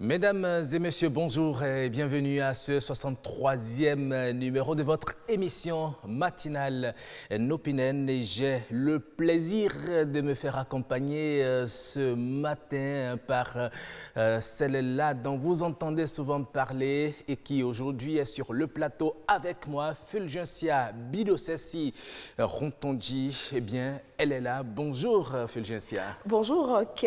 Mesdames et messieurs, bonjour et bienvenue à ce 63e numéro de votre émission matinale Nopinen. Et j'ai le plaisir de me faire accompagner ce matin par celle-là dont vous entendez souvent parler et qui aujourd'hui est sur le plateau avec moi, Fulgencia Bidosessi Rontonji. Eh bien, elle est là. Bonjour Fulgencia. Bonjour Roch.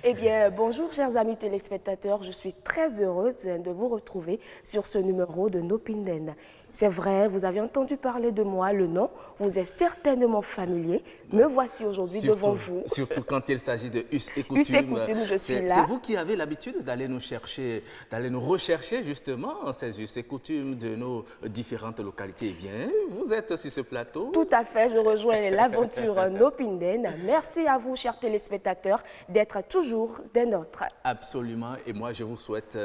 Eh bien, bonjour chers amis téléspectateurs. Je suis très heureuse de vous retrouver sur ce numéro de Nopinen. C'est vrai, vous avez entendu parler de moi, le nom vous est certainement familier. Me voici aujourd'hui devant vous. Surtout quand il s'agit de Us et Coutume. Us et Coutume, je suis là. C'est vous qui avez l'habitude d'aller nous chercher, d'aller nous rechercher justement ces Us et Coutumes de nos différentes localités. Eh bien, vous êtes sur ce plateau. Tout à fait, je rejoins l'aventure Nopinen. Merci à vous, chers téléspectateurs, d'être toujours des nôtres. Absolument, et moi je vous souhaite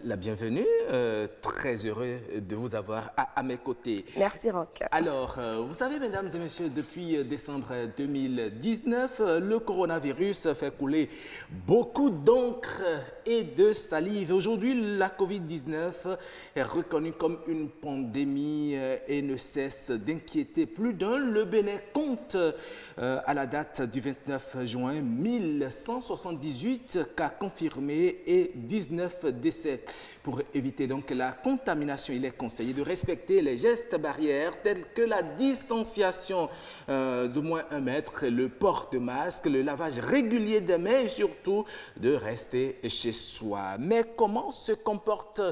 la bienvenue. Très heureux de vous avoir à mes côtés. Merci Roch. Alors, vous savez, mesdames et messieurs, depuis décembre 2019, le coronavirus fait couler beaucoup d'encre et de salive. Aujourd'hui, la Covid-19 est reconnue comme une pandémie et ne cesse d'inquiéter plus d'un. Le Bénin compte, à la date du 29 juin, 1178 cas confirmés et 19 décès. Pour éviter donc la contamination, il est conseillé de respecter les gestes barrières tels que la distanciation d'au moins 1 mètre, le port de masque, le lavage régulier des mains et surtout de rester chez soi. Mais comment se comportent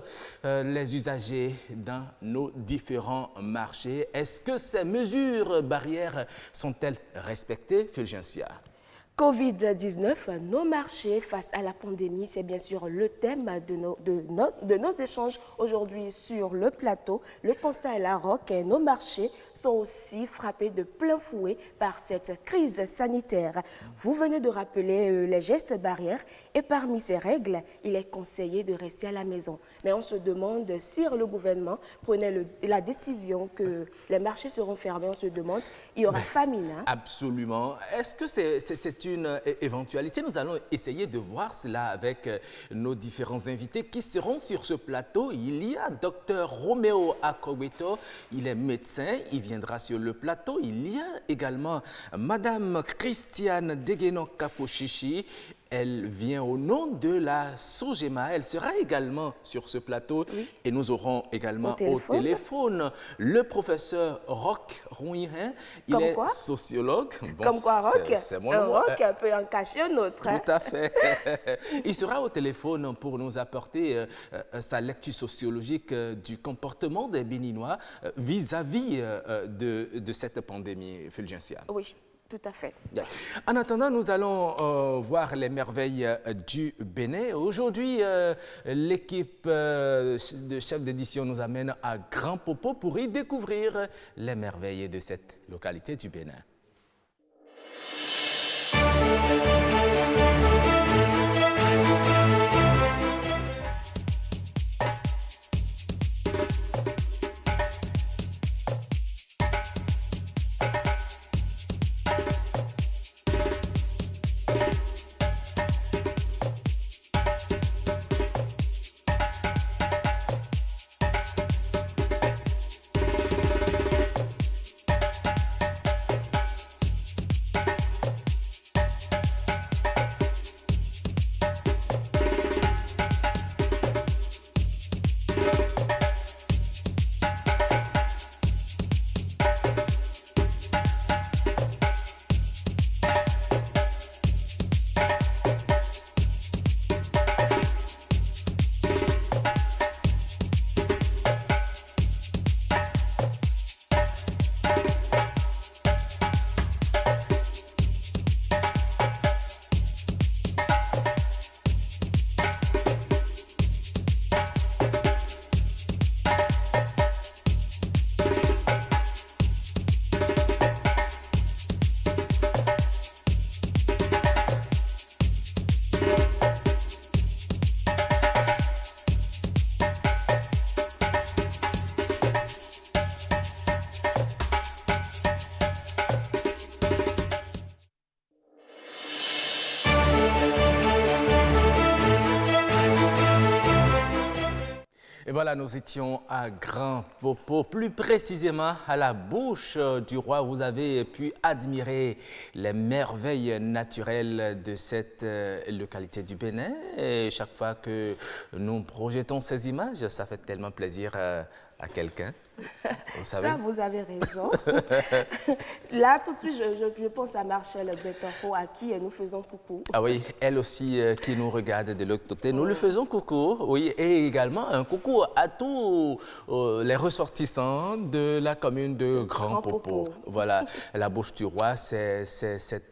les usagers dans nos différents marchés? Est-ce que ces mesures barrières sont-elles respectées, Fulgencia? Covid-19, nos marchés face à la pandémie, c'est bien sûr le thème de nos échanges aujourd'hui sur le plateau. Le constat est là, Roch, et nos marchés sont aussi frappés de plein fouet par cette crise sanitaire. Vous venez de rappeler les gestes barrières et parmi ces règles, il est conseillé de rester à la maison. Mais on se demande si le gouvernement prenait la décision que les marchés seront fermés, on se demande, il y aura famine. Hein? Absolument. Est-ce que c'est une éventualité? Nous allons essayer de voir cela avec nos différents invités qui seront sur ce plateau. Il y a Dr Romeo Akogbeto, il est médecin, il viendra sur le plateau. Il y a également Madame Christiane Degueno-Kapochichi. Elle vient au nom de la Sogema. Elle sera également sur ce plateau. Oui. Et nous aurons également au téléphone le professeur Roch Rouihin. Il est sociologue. Bon, comme quoi, Roch, c'est mon un nom. Roch peut en cacher un autre. Tout à fait. Il sera au téléphone pour nous apporter sa lecture sociologique du comportement des Béninois vis-à-vis de cette pandémie, Fulgencia. Oui. Tout à fait. En attendant, nous allons voir les merveilles du Bénin. Aujourd'hui, l'équipe de chef d'édition nous amène à Grand Popo pour y découvrir les merveilles de cette localité du Bénin. Et voilà, nous étions à Grand Popo, plus précisément à la bouche du roi. Vous avez pu admirer les merveilles naturelles de cette localité du Bénin. Et chaque fois que nous projetons ces images, ça fait tellement plaisir à quelqu'un. Vous savez. Ça, vous avez raison. Là, tout de suite, je pense à Marshall Bettencourt, à qui nous faisons coucou. Ah oui, elle aussi qui nous regarde de l'autre côté. Nous lui faisons coucou, oui, et également un coucou à tous les ressortissants de la commune de Grand Popo. Voilà, la Bouche du Roi, c'est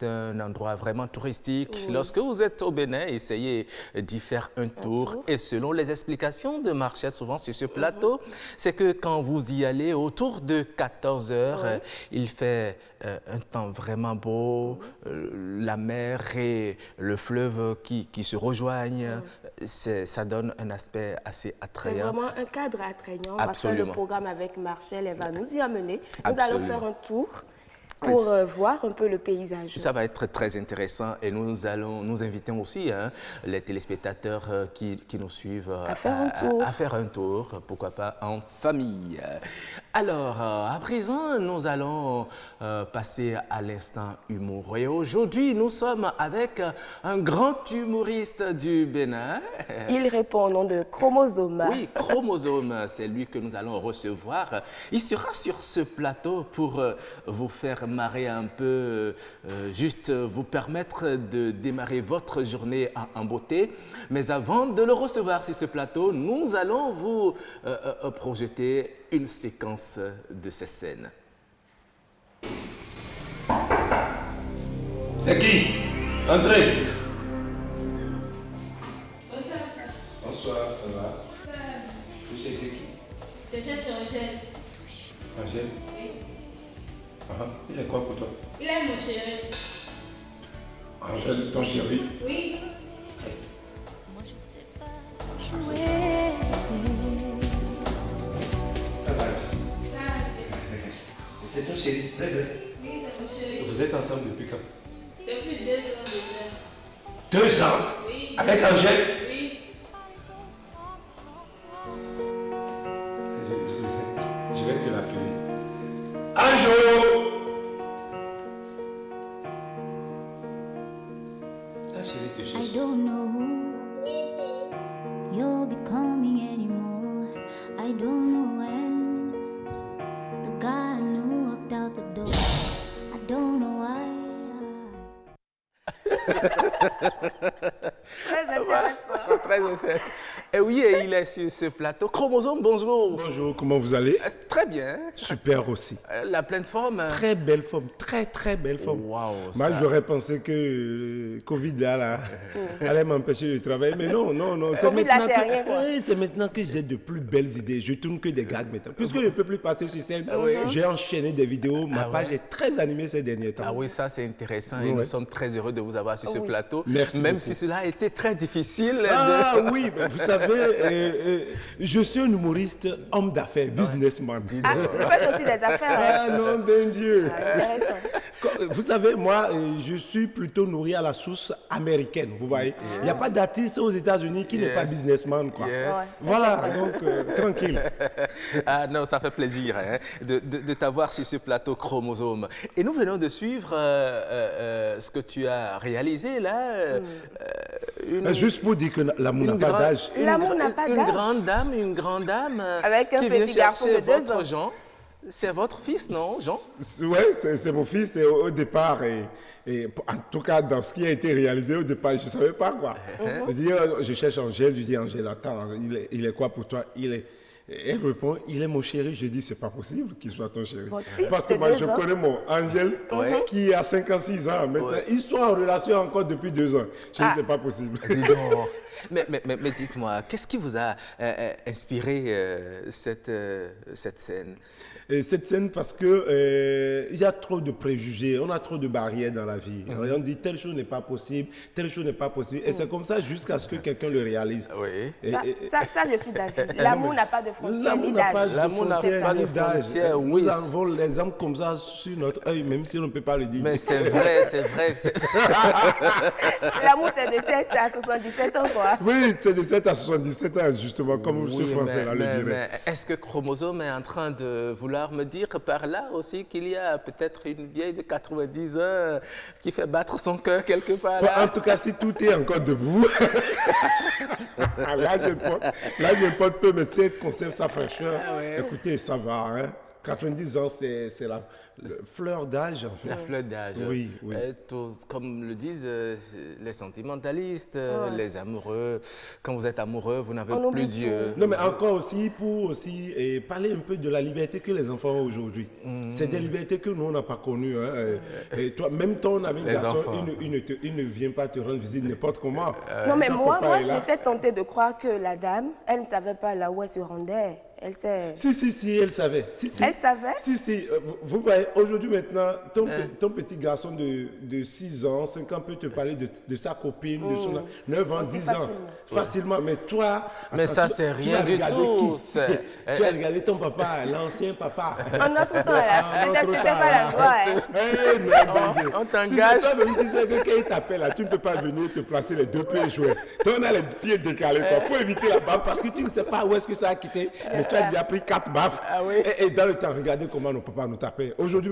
un endroit vraiment touristique. Oui. Lorsque vous êtes au Bénin, essayez d'y faire un tour. Et selon les explications de Marshall, souvent sur ce plateau, c'est que quand vous y allez autour de 14 heures, il fait un temps vraiment beau, la mer et le fleuve qui se rejoignent, ça donne un aspect assez attrayant. C'est vraiment un cadre attrayant. On Absolument. va faire le programme avec Marshall, elle va nous y amener. Nous allons faire un tour pour voir un peu le paysage. Ça va être très intéressant et nous invitons aussi les téléspectateurs qui nous suivent à faire un tour, pourquoi pas en famille. Alors, à présent, nous allons passer à l'instant humour. Et aujourd'hui, nous sommes avec un grand humoriste du Bénin. Il répond au nom de Chromosome. Oui, Chromosome, c'est lui que nous allons recevoir. Il sera sur ce plateau pour vous faire marrer un peu, juste vous permettre de démarrer votre journée en beauté. Mais avant de le recevoir sur ce plateau, nous allons vous projeter une séquence de ces scènes. C'est qui? Entrez. Bonsoir. Bonsoir, ça va? Ça va. Vous cherchez qui? Je cherche Angèle. Angèle? Oui. Il est quoi pour toi? Il est mon chéri. Angèle, ton chéri? Oui. Ça va. Ça va. C'est ton chéri? Très bien. Oui, c'est mon chéri. Vous êtes ensemble depuis quand? Depuis 2 ans déjà. 2 ans? Oui. Avec Angèle? Oui. Je vais te l'appeler. Anjo! Ta chérie te I cherche. don't know who you're becoming anymore. I don't know when the guy I knew walked out the door. I don't know why. Voilà, très intéressant. Et oui, il est sur ce plateau. Chromosome, bonjour. Bonjour, comment vous allez? Très bien. Super aussi. La pleine forme. Très belle forme, très belle forme. Waouh. Moi, j'aurais pensé que le Covid là, allait m'empêcher de travailler, mais non. C'est maintenant, c'est maintenant que j'ai de plus belles idées. Je tourne que des gags maintenant. Puisque je ne peux plus passer sur scène, j'ai enchaîné des vidéos. Ma page est très animée ces derniers temps. Ah oui, ça c'est intéressant et nous sommes très heureux de vous avoir sur ce plateau. Merci même beaucoup. si cela a été très difficile. Ah oui, mais vous savez, je suis un humoriste, homme d'affaires, businessman. Ah, vous faites aussi des affaires. Ah non, d'un Dieu. Intéressant. Vous savez, moi, je suis plutôt nourri à la sauce américaine, vous voyez. Il n'y a pas d'artiste aux États-Unis qui n'est pas businessman, quoi. Voilà, donc tranquille. Ah non, ça fait plaisir de t'avoir sur ce plateau Chromosome. Et nous venons de suivre ce que tu as réalisé là. Juste pour dire que l'amour n'a pas d'âge. L'amour n'a pas d'âge. Une grande dame Avec un qui petit vient garçon de chercher 2 ans. votre Jean. C'est votre fils, non, Jean? Oui, c'est mon fils et au départ. Et en tout cas, dans ce qui a été réalisé au départ, je ne savais pas quoi. Je cherche Angèle, je dis Angèle, attends, il est quoi pour toi? Elle répond, il est mon chéri. Je dis, c'est pas possible qu'il soit ton chéri. Parce que moi, je connais mon Angèle qui a 56 ans. Maintenant, ils sont en relation encore depuis 2 ans. Je dis, c'est pas possible. Dis donc. Mais dites-moi, qu'est-ce qui vous a inspiré cette scène? Et cette scène parce que il y a trop de préjugés, on a trop de barrières dans la vie. On dit telle chose n'est pas possible, telle chose n'est pas possible. Et c'est comme ça jusqu'à ce que quelqu'un le réalise. Oui. Ça, je suis d'avis. L'amour n'a pas de frontières ni d'âge. L'amour n'a pas de frontières, oui. Nous avons les âmes comme ça sur notre œil, même si on ne peut pas le dire. Mais c'est vrai. L'amour, c'est de 7 à 77 ans, quoi. Oui, c'est de 7 à 77 ans, justement, comme Oui, ce français-là le dirait. mais est-ce que Chromosome est en train de vouloir me dire par là aussi qu'il y a peut-être une vieille de 90 ans qui fait battre son cœur quelque part là? En tout cas, si tout est encore debout, là, je porte peu, mais si elle conserve sa fraîcheur, écoutez, ça va. Hein. 90 ans, c'est la fleur d'âge, en fait. La fleur d'âge. Oui, oui. Comme le disent les sentimentalistes, les amoureux. Quand vous êtes amoureux, vous n'avez plus Dieu. Non, mais encore aussi, pour aussi parler un peu de la liberté que les enfants ont aujourd'hui. C'est des libertés que nous, on n'a pas connues. Hein. Et toi, même ton ami garçon, il ne vient pas te rendre visite n'importe comment. Non, mais moi j'étais tentée de croire que la dame, elle ne savait pas là où elle se rendait. Elle sait. Si, elle savait. Si. Elle savait? Si. Vous voyez, aujourd'hui maintenant, ton petit garçon de 6 ans, 5 ans peut te parler de sa copine, de son 9 ans, 10 ans. Facilement. Mais toi... Mais ça, c'est rien du tout. Tu as regardé ton papa, l'ancien papa. En notre temps, c'était pas la joie. On t'engage. Tu disais que quand il t'appelle, là, tu ne peux pas venir te placer les 2 pieds joués. Tu en as les pieds décalés pour éviter la baffe parce que tu ne sais pas où est-ce que ça a quitté. Mais tu as déjà pris 4 baffes. Ah oui. Et dans le temps, regardez comment nos papas nous tapaient. Aujourd'hui,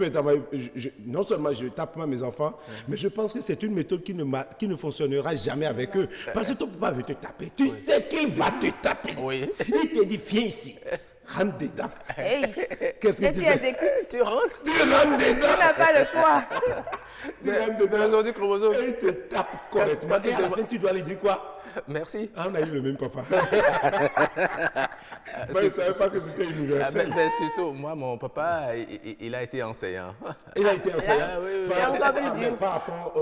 non seulement je tape pas mes enfants, mais je pense que c'est une méthode qui ne fonctionnera jamais avec eux. Parce que ton papa veut te taper. Tu sais qu'il va te taper. Oui. Il te dit, viens ici. Rentre dedans. Hey. Qu'est-ce que tu fais? Exécutes. Tu rentres. Tu rentres dedans. Tu n'as pas le choix. Tu rentres dedans. Mais aujourd'hui, Chromosome. Et il te tape correctement. Et à la fin, tu dois lui dire quoi? Merci. Ah, on a eu le même papa. Moi, je ne savais pas que c'était universel. Mais surtout, moi, mon papa, il a été enseignant. Il a été enseignant. Ah, oui. Mais par rapport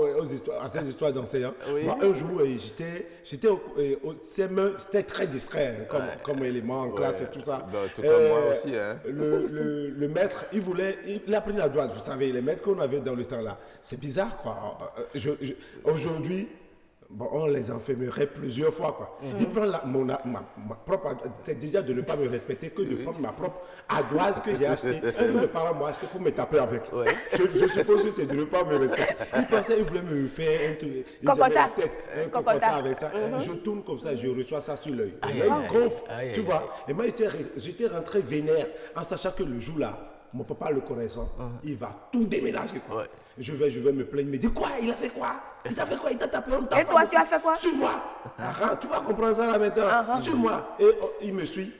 à ces histoires d'enseignants, moi, un jour, j'étais au CM1, j'étais très distrait comme élément en classe et tout ça. Bah, tout comme moi aussi. Hein. Le maître, il a pris la droite. Vous savez, les maîtres qu'on avait dans le temps là, c'est bizarre, quoi. Aujourd'hui, bon, on les enfermerait plusieurs fois, quoi. Il prend ma propre... C'est déjà de ne pas me respecter que de prendre ma propre ardoise que j'ai achetée, que mes parents m'ont achetée pour me taper avec. Je suppose que c'est de ne pas me respecter. Il pensait qu'il voulait me faire la tête, un cocotat avec ça. Je tourne comme ça, je reçois ça sur l'œil. L'œil gonfle, tu vois. Et moi, j'étais rentré vénère en sachant que le jour là, mon papa le connaissant, il va tout déménager, quoi. Je vais me plaindre, il me dit quoi? Il a fait quoi? Il t'a fait quoi? Il t'a tapé, on t'a Et toi, tu as fait quoi? Suis-moi. Tu vas comprendre ça là maintenant. Suis-moi. Et il me suit.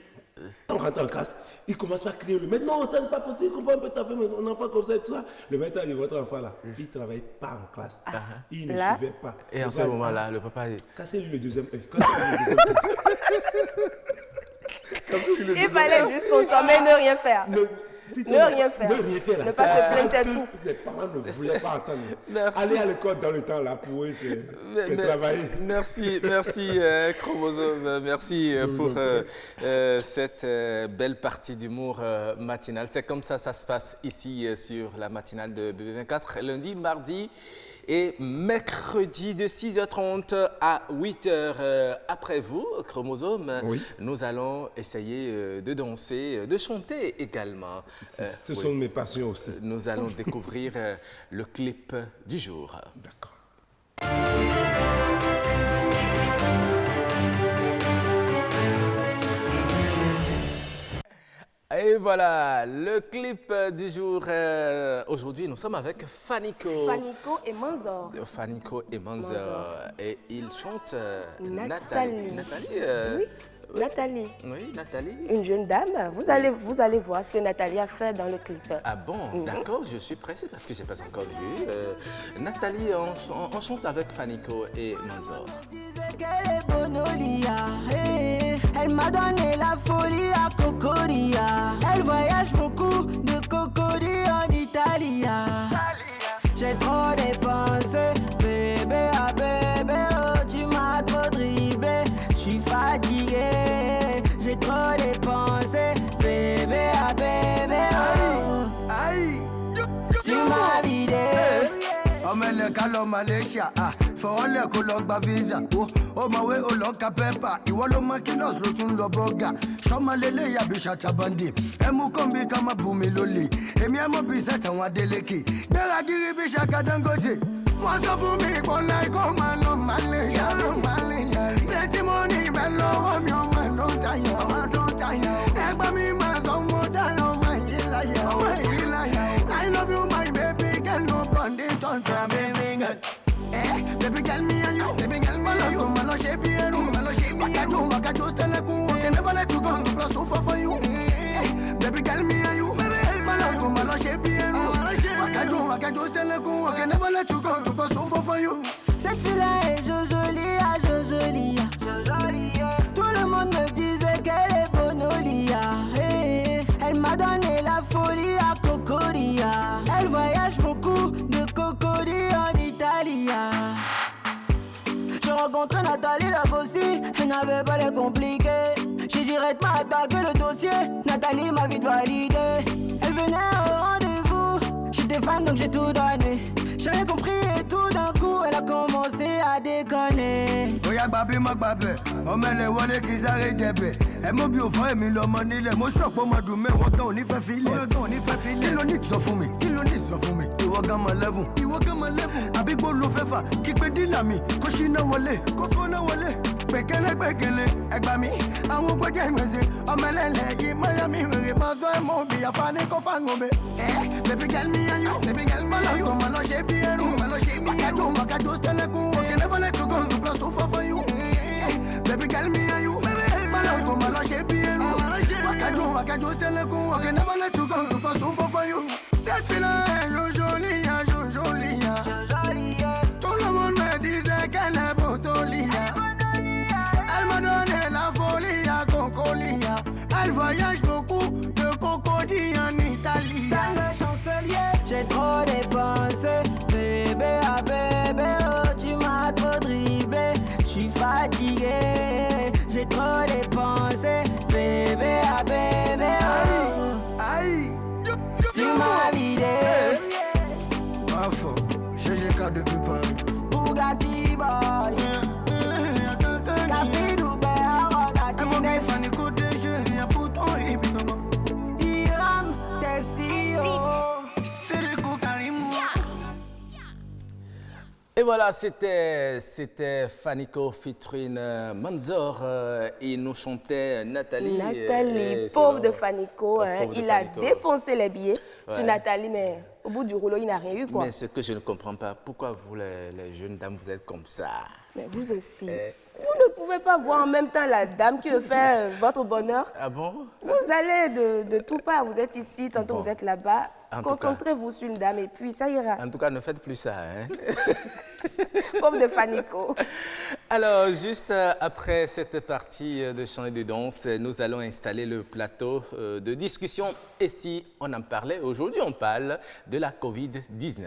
On rentre en classe. Il commence par crier. Le maître, non, ça n'est pas possible. Comment on peut taper mon enfant comme ça et tout ça? Le maître a dit, votre enfant là, il ne travaille pas en classe. Il ne suivait pas. Et en ce moment-là, le papa dit... Cassez-lui le deuxième œil. Il fallait juste consommer, ne rien faire. Ne rien faire. Ne pas se plaindre, c'est tout. Les parents ne voulaient pas entendre. Aller à l'école dans le temps là, pour eux, c'est travailler. Merci, Chromosome. Merci pour cette belle partie d'humour matinal. C'est comme ça se passe ici sur la matinale de BB24, lundi, mardi et mercredi de 6h30 à 8h. Après vous, Chromosome, nous allons essayer de danser, de chanter également. Ce sont mes passions aussi. Nous allons découvrir le clip du jour. D'accord. Et voilà, le clip du jour. Aujourd'hui, nous sommes avec Fanico. Fanico et Manzor. Fanico et Manzor. Et ils chantent Nathalie. Nathalie. Oui, Nathalie. Oui, Nathalie. Une jeune dame. Vous allez voir ce que Nathalie a fait dans le clip. Ah bon, d'accord, je suis pressé parce que je n'ai pas encore vu. Nathalie, on chante avec Fanico et Manzor. Elle m'a donné la folie à Cocoria. Elle voyage beaucoup de Cocori en Italie. J'ai trop dépensé, bébé à bébé, oh tu m'as trop dribblé. J'suis fatigué, j'ai trop dépensé, bébé à bébé, oh aïe, tu m'as vidé. Omele kalo Malaysia, fọwọ́lẹ̀ kó lọ gba visa. Ó mọ̀wé ó lọ ka pẹ́pà, ìwọ ló mọ kílọ̀sì ló tún lọ bọ́gà. Sọ́mọlélẹ̀ yàbí ṣàtàbọ̀ndì, ẹ mú kọ́ńbí ká má bù mí lólè. Èmi ẹ mọ̀ bí sẹ́tàn wọn Adélékè. Gbéra gírí bí Ṣaka Dangote, Moi ça fout me go like oh man no Malaysia. Plenty money man low me on man don't die. Egba mi ma so mo down on my illa. I love you my baby girl no bondage on baby girl. Baby girl me and you, baby girl me and you. Malo shape you, waka just tell you, I can never let you go. Plus so far for you. Baby girl me and you, malo shape you, waka just tell you, I can never let you go. Plus so far for you. Cette fille-là est jolie. Tout le monde me disait qu'elle est bonne au lit. Elle m'a donné la folie à Cocoria. Elle voyage beaucoup de Cocody en Italie. J'ai rencontré Nathalie la bossie, elle n'avait pas les compliqués. J'ai directement attaqué le dossier, Nathalie m'a vite validé. Elle venait au rendez-vous, j'étais fan donc j'ai tout donné. J'avais compris et tout d'un coup elle a commencé à déconner. Oya babi ma babi, omele wale kizare debe. Emo bi o fo emi lo mo nile, mo so po mo dun me wo gan oni fe file. Kilo ni sọ fún mi. Ìwọ gan mo level. Àbí gbo lo fefa, ki pe dila mi, ko shi na wọlé, koko na wọlé. Gbẹ̀kẹ̀lé, ẹgbà mi, àwọn gbọ́jẹ́ ìmọ̀ọ́sẹ̀, ọmọlẹ́lẹ̀ yìí, Miami, rèrè, máa fẹ́ mọ́ bí àfáàní kó fáwọn ọbẹ̀. Baby girl me and you, máa lọ ṣe bí ẹrú, wákàjọ́ tẹ́lẹ̀kùn, okay, never let you go, to plus two for you. Baby girl me and you, máa lọ ṣe bí ẹrú, wákàjọ́ tẹ́lẹ̀kùn, okay, never let you go, to plus two for you. Cette fille-là est jolie. Tout le monde me disait qu'elle est Botolia. Elle m'a donné la folie à Concolia. Elle voyage beaucoup de Cocody en Italie. Stan le chancelier, j'ai trop dépensé. Bébé à bébé, oh tu m'as trop dribblé. J'suis fatigué, j'ai trop dépensé. Bébé à bébé, oh Aïe, tu m'as vidé. Parfait, GGK depuis Paris. Bugatti boy. Capidou Iram Tessio. Et voilà, c'était Fanico featuring Manzor. Il nous chantait Nathalie. Pauvre de Fanico. Il a dépensé les billets sur Ouais. Nathalie, mais au bout du rouleau, il n'a rien eu, quoi. Mais ce que je ne comprends pas, pourquoi vous, les jeunes dames, vous êtes comme ça? Mais vous aussi. Vous ne pouvez pas voir en même temps la dame qui veut faire votre bonheur. Ah bon? Vous allez de tout part. Vous êtes ici, tantôt Bon. vous êtes là-bas. En tout Concentrez-vous sur une dame et puis ça ira. En tout cas, ne faites plus ça. Hein? Pauvre de Fanico. Alors, juste après cette partie de chant et de danse, nous allons installer le plateau de discussion. Et si on en parlait, aujourd'hui on parle de la Covid-19.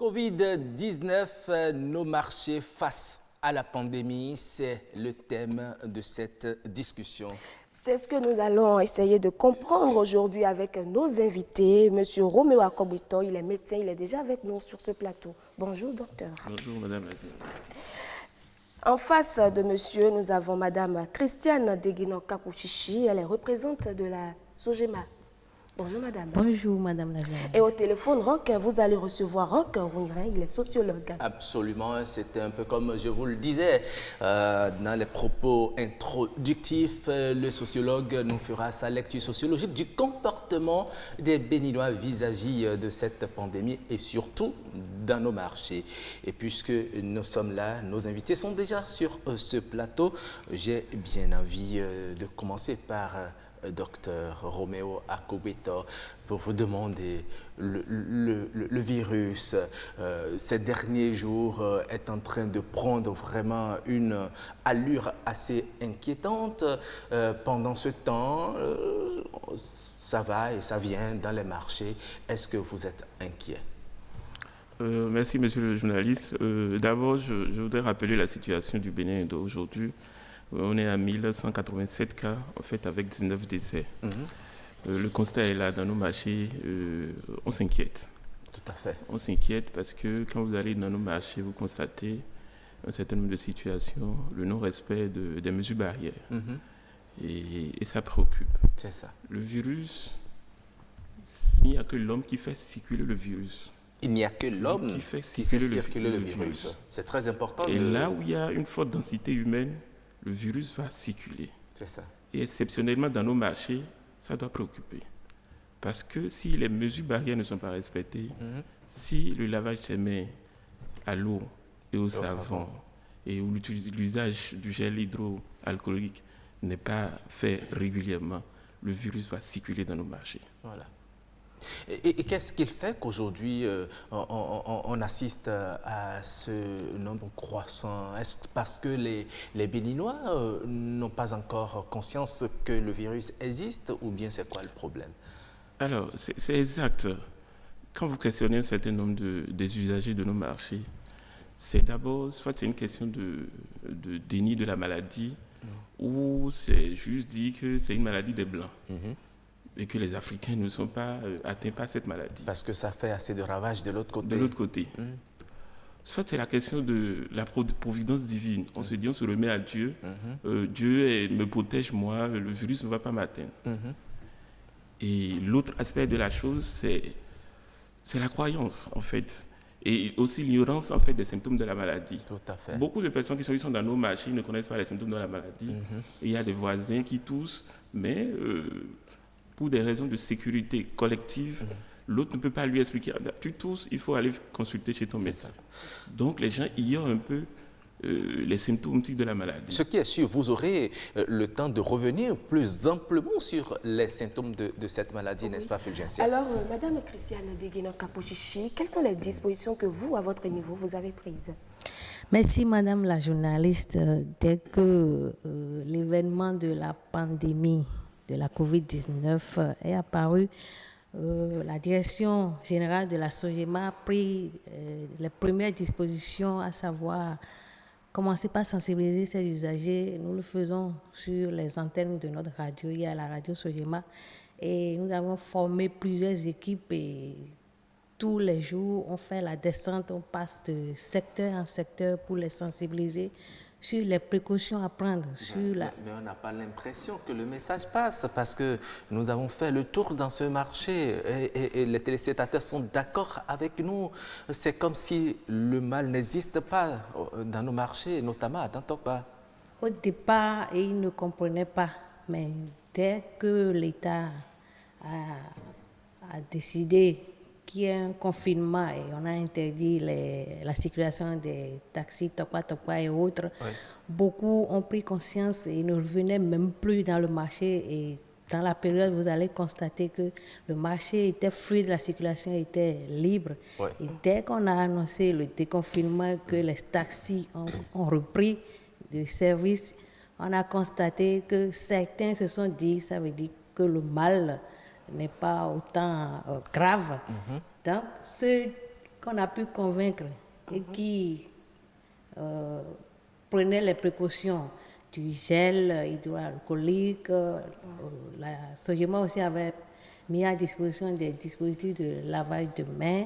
Covid-19, nos marchés face à la pandémie, c'est le thème de cette discussion. C'est ce que nous allons essayer de comprendre aujourd'hui avec nos invités. Monsieur Roméo Akobito, il est médecin, il est déjà avec nous sur ce plateau. Bonjour, docteur. Bonjour, madame la directrice. En face de monsieur, nous avons madame Christiane Deguinan-Kakuchichi. Elle est représentante de la Sogema. Bonjour, madame. Bonjour, madame la directrice. Et au téléphone, Roch, vous allez recevoir Roch Roungrin, il est sociologue. Absolument, c'était un peu comme je vous le disais dans les propos introductifs. Le sociologue nous fera sa lecture sociologique du comportement des Béninois vis-à-vis de cette pandémie et surtout dans nos marchés. Et puisque nous sommes là, nos invités sont déjà sur ce plateau, j'ai bien envie de commencer par docteur Roméo Akobito, pour vous demander, le virus, ces derniers jours, est en train de prendre vraiment une allure assez inquiétante. Pendant ce temps, ça va et ça vient dans les marchés. Est-ce que vous êtes inquiet? Merci, monsieur le journaliste. D'abord, je voudrais rappeler la situation du Bénin d'aujourd'hui. On est à 1187 cas, en fait, avec 19 décès. Le constat est là, dans nos marchés, on s'inquiète. Tout à fait. On s'inquiète parce que quand vous allez dans nos marchés, vous constatez un certain nombre de situations, le non-respect des mesures barrières. Et ça préoccupe. C'est ça. Le virus, il n'y a que l'homme qui fait circuler le virus. Il n'y a que l'homme qui fait circuler le virus. C'est très important. Et là où il y a une forte densité humaine, le virus va circuler. C'est ça. Et exceptionnellement, dans nos marchés, ça doit préoccuper. Parce que si les mesures barrières ne sont pas respectées, si le lavage des mains à l'eau et au savon, et où l'usage du gel hydroalcoolique n'est pas fait régulièrement, le virus va circuler dans nos marchés. Voilà. Et qu'est-ce qu'il fait qu'aujourd'hui on assiste à ce nombre croissant? Est-ce parce que les Béninois n'ont pas encore conscience que le virus existe ou bien c'est quoi le problème? Alors, c'est exact. Quand vous questionnez un certain nombre des usagers de nos marchés, c'est d'abord, soit c'est une question de déni de la maladie, ou c'est juste dit que c'est une maladie des Blancs. Et que les Africains ne sont pas atteints par cette maladie. Parce que ça fait assez de ravages de l'autre côté. De l'autre côté. Soit c'est la question de la providence divine. On se dit, on se remet à Dieu. Dieu me protège, moi, le virus ne va pas m'atteindre. Et l'autre aspect de la chose, c'est la croyance, en fait. Et aussi l'ignorance, en fait, des symptômes de la maladie. Tout à fait. Beaucoup de personnes qui sont dans nos marchés ne connaissent pas les symptômes de la maladie. Et il y a des voisins qui toussent, mais pour des raisons de sécurité collective, l'autre ne peut pas lui expliquer. Tu tousses, il faut aller consulter chez ton médecin. Donc les gens ignorent un peu les symptômes de la maladie. Ce qui est sûr, vous aurez le temps de revenir plus amplement sur les symptômes de cette maladie, n'est-ce pas, Fulgencia? Alors, Madame Christiane Degueno-Kapochichi, quelles sont les dispositions que vous, à votre niveau, vous avez prises? Merci, Madame la journaliste. Dès que l'événement de la pandémie de la COVID-19 est apparu, la direction générale de la SOGEMA a pris les premières dispositions, à savoir commencer par sensibiliser ces usagers. Nous le faisons sur les antennes de notre radio, il y a la radio SOGEMA, et nous avons formé plusieurs équipes et tous les jours on fait la descente, on passe de secteur en secteur pour les sensibiliser sur les précautions à prendre. Mais on n'a pas l'impression que le message passe parce que nous avons fait le tour dans ce marché et les téléspectateurs sont d'accord avec nous. C'est comme si le mal n'existe pas dans nos marchés, notamment à Tantokpa. Au départ, ils ne comprenaient pas, mais dès que l'État a décidé qu'il y ait un confinement et on a interdit la circulation des taxis, Tokpa et autres, beaucoup ont pris conscience et ne revenaient même plus dans le marché. Et dans la période, vous allez constater que le marché était fluide, la circulation était libre. Et dès qu'on a annoncé le déconfinement, que les taxis ont repris de service, on a constaté que certains se sont dit, ça veut dire que le mal n'est pas autant grave. Donc, ceux qu'on a pu convaincre et qui prenaient les précautions du gel hydroalcoolique, la SOGEMA aussi avait mis à disposition des dispositifs de lavage de mains,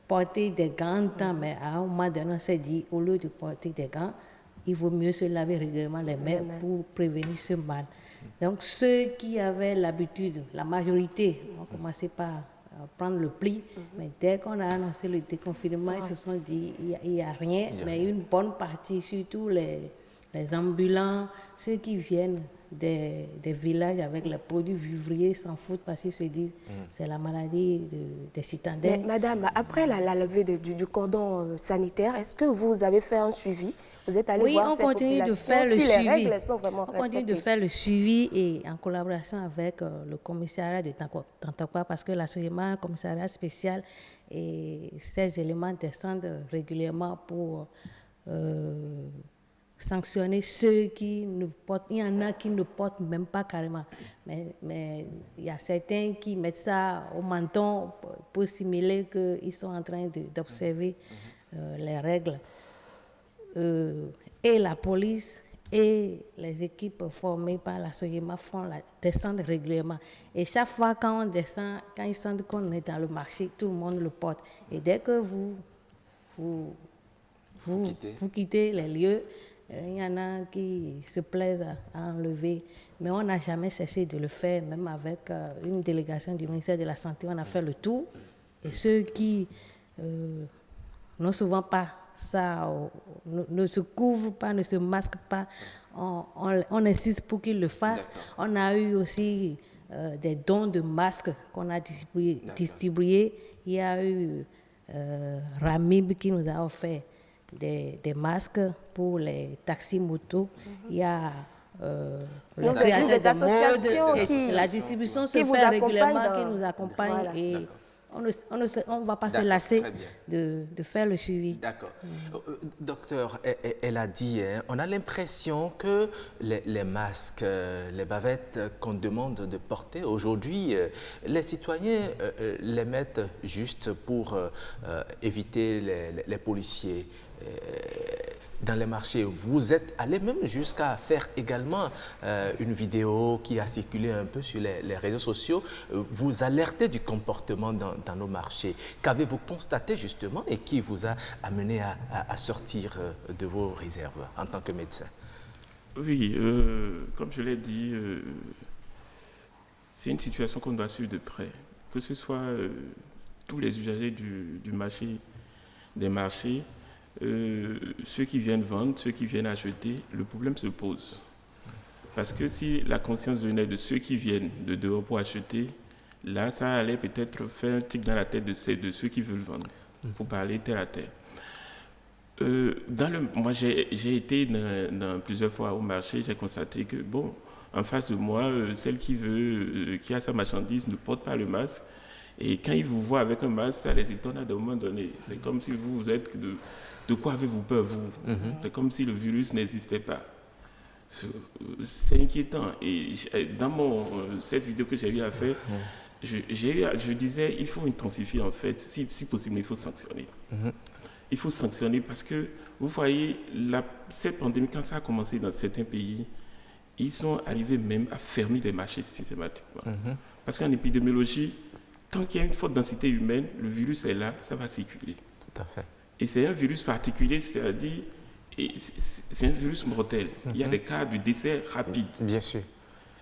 porter des gants, mais à un moment donné, on s'est dit, au lieu de porter des gants, il vaut mieux se laver régulièrement les mains pour prévenir ce mal. Donc, ceux qui avaient l'habitude, la majorité, ont commencé par prendre le pli, mais dès qu'on a annoncé le déconfinement, ils se sont dit, il n'y a rien, mais une bonne partie, surtout les ambulants, ceux qui viennent des villages avec les produits vivriers s'en foutent parce qu'ils se disent c'est la maladie des citadins. Madame, après la levée du cordon sanitaire, est-ce que vous avez fait un suivi? Vous êtes allé voir ces populations, si les règles sont vraiment respectées? On continue de faire le suivi et en collaboration avec le commissariat de Tantokpa parce que la SOGEMA a un commissariat spécial et ces éléments descendent régulièrement pour sanctionner ceux qui ne portent. Il y en a qui ne portent même pas carrément, mais il y a certains qui mettent ça au menton pour simuler qu'ils sont en train d'observer les règles. Et la police et les équipes formées par la SOGEMA descendent régulièrement. Et chaque fois quand on descend, quand ils sentent qu'on est dans le marché, tout le monde le porte. Et dès que vous quittez les lieux, Il y en a qui se plaisent à enlever, mais on n'a jamais cessé de le faire, même avec une délégation du ministère de la Santé, on a fait le tour. Et ceux qui n'ont souvent pas ça, ne se couvrent pas, ne se masquent pas, on insiste pour qu'ils le fassent. On a eu aussi des dons de masques qu'on a distribués. Il y a eu Ramib qui nous a offert des masques pour les taxis motos. Il y a Donc, c'est juste des associations qui la distribution se vous fait régulièrement, accompagnent qui nous accompagnent. Voilà. Et on ne va pas se lasser de faire le suivi. D'accord. Docteur, elle a dit, hein, on a l'impression que les masques, les bavettes qu'on demande de porter aujourd'hui, les citoyens les mettent juste pour éviter les policiers. Dans les marchés, vous êtes allé même jusqu'à faire également une vidéo qui a circulé un peu sur les réseaux sociaux. Vous alertez du comportement dans nos marchés. Qu'avez-vous constaté justement et qui vous a amené à sortir de vos réserves en tant que médecin? Oui, comme je l'ai dit, c'est une situation qu'on doit suivre de près. Que ce soit tous les usagers du marché, des marchés, ceux qui viennent vendre, ceux qui viennent acheter, le problème se pose. Parce que si la conscience venait de ceux qui viennent de dehors pour acheter, là, ça allait peut-être faire un tic dans la tête de ceux qui veulent vendre, pour parler terre à terre. Moi, j'ai été dans plusieurs fois au marché, j'ai constaté que, bon, en face de moi, celle qui a sa marchandise ne porte pas le masque. Et quand ils vous voient avec un masque, ça les étonne à un moment donné. C'est comme si vous êtes... De quoi avez-vous peur, vous? C'est comme si le virus n'existait pas. C'est inquiétant. Et dans cette vidéo que j'ai eu à faire, je disais, il faut intensifier en fait. Si possible, il faut sanctionner. Il faut sanctionner parce que, vous voyez, cette pandémie, quand ça a commencé dans certains pays, ils sont arrivés même à fermer des marchés systématiquement. Parce qu'en épidémiologie, tant qu'il y a une forte densité humaine, le virus est là, ça va circuler. Tout à fait. Et c'est un virus particulier, c'est-à-dire, c'est un virus mortel. Il y a des cas de décès rapides. Bien sûr.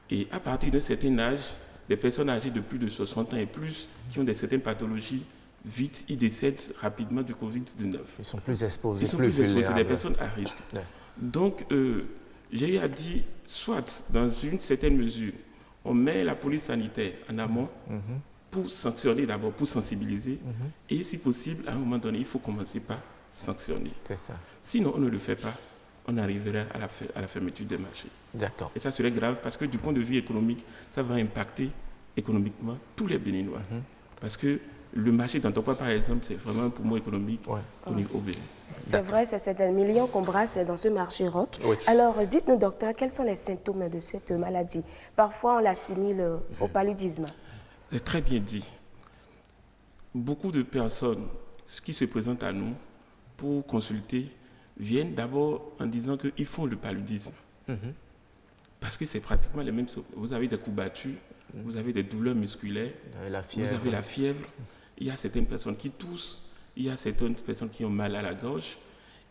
Et à partir d'un certain âge, des personnes âgées de plus de 60 ans et plus, qui ont certaines pathologies, vite, ils décèdent rapidement du Covid-19. Ils sont plus exposés, Ils sont plus exposés, c'est des vulnérables. personnes à risque. Ouais. Donc, j'ai eu à dire, soit, dans une certaine mesure, on met la police sanitaire en amont, pour sanctionner d'abord, pour sensibiliser. Et si possible, à un moment donné, il faut commencer par sanctionner. C'est ça. Sinon, on ne le fait pas, on arrivera à la fermeture des marchés. D'accord. Et ça serait grave parce que du point de vue économique, ça va impacter économiquement tous les Béninois. Parce que le marché d'Antokwa, par exemple, c'est vraiment un poumon économique au Bénin. C'est vrai, c'est un million qu'on brasse dans ce marché rock. Oui. Alors, dites-nous, docteur, quels sont les symptômes de cette maladie? Parfois, on l'assimile au paludisme. C'est très bien dit. Beaucoup de personnes qui se présentent à nous pour consulter viennent d'abord en disant qu'ils font le paludisme. Parce que c'est pratiquement les mêmes choses. Vous avez des courbatures, vous avez des douleurs musculaires, vous avez la fièvre. Il y a certaines personnes qui toussent, il y a certaines personnes qui ont mal à la gorge.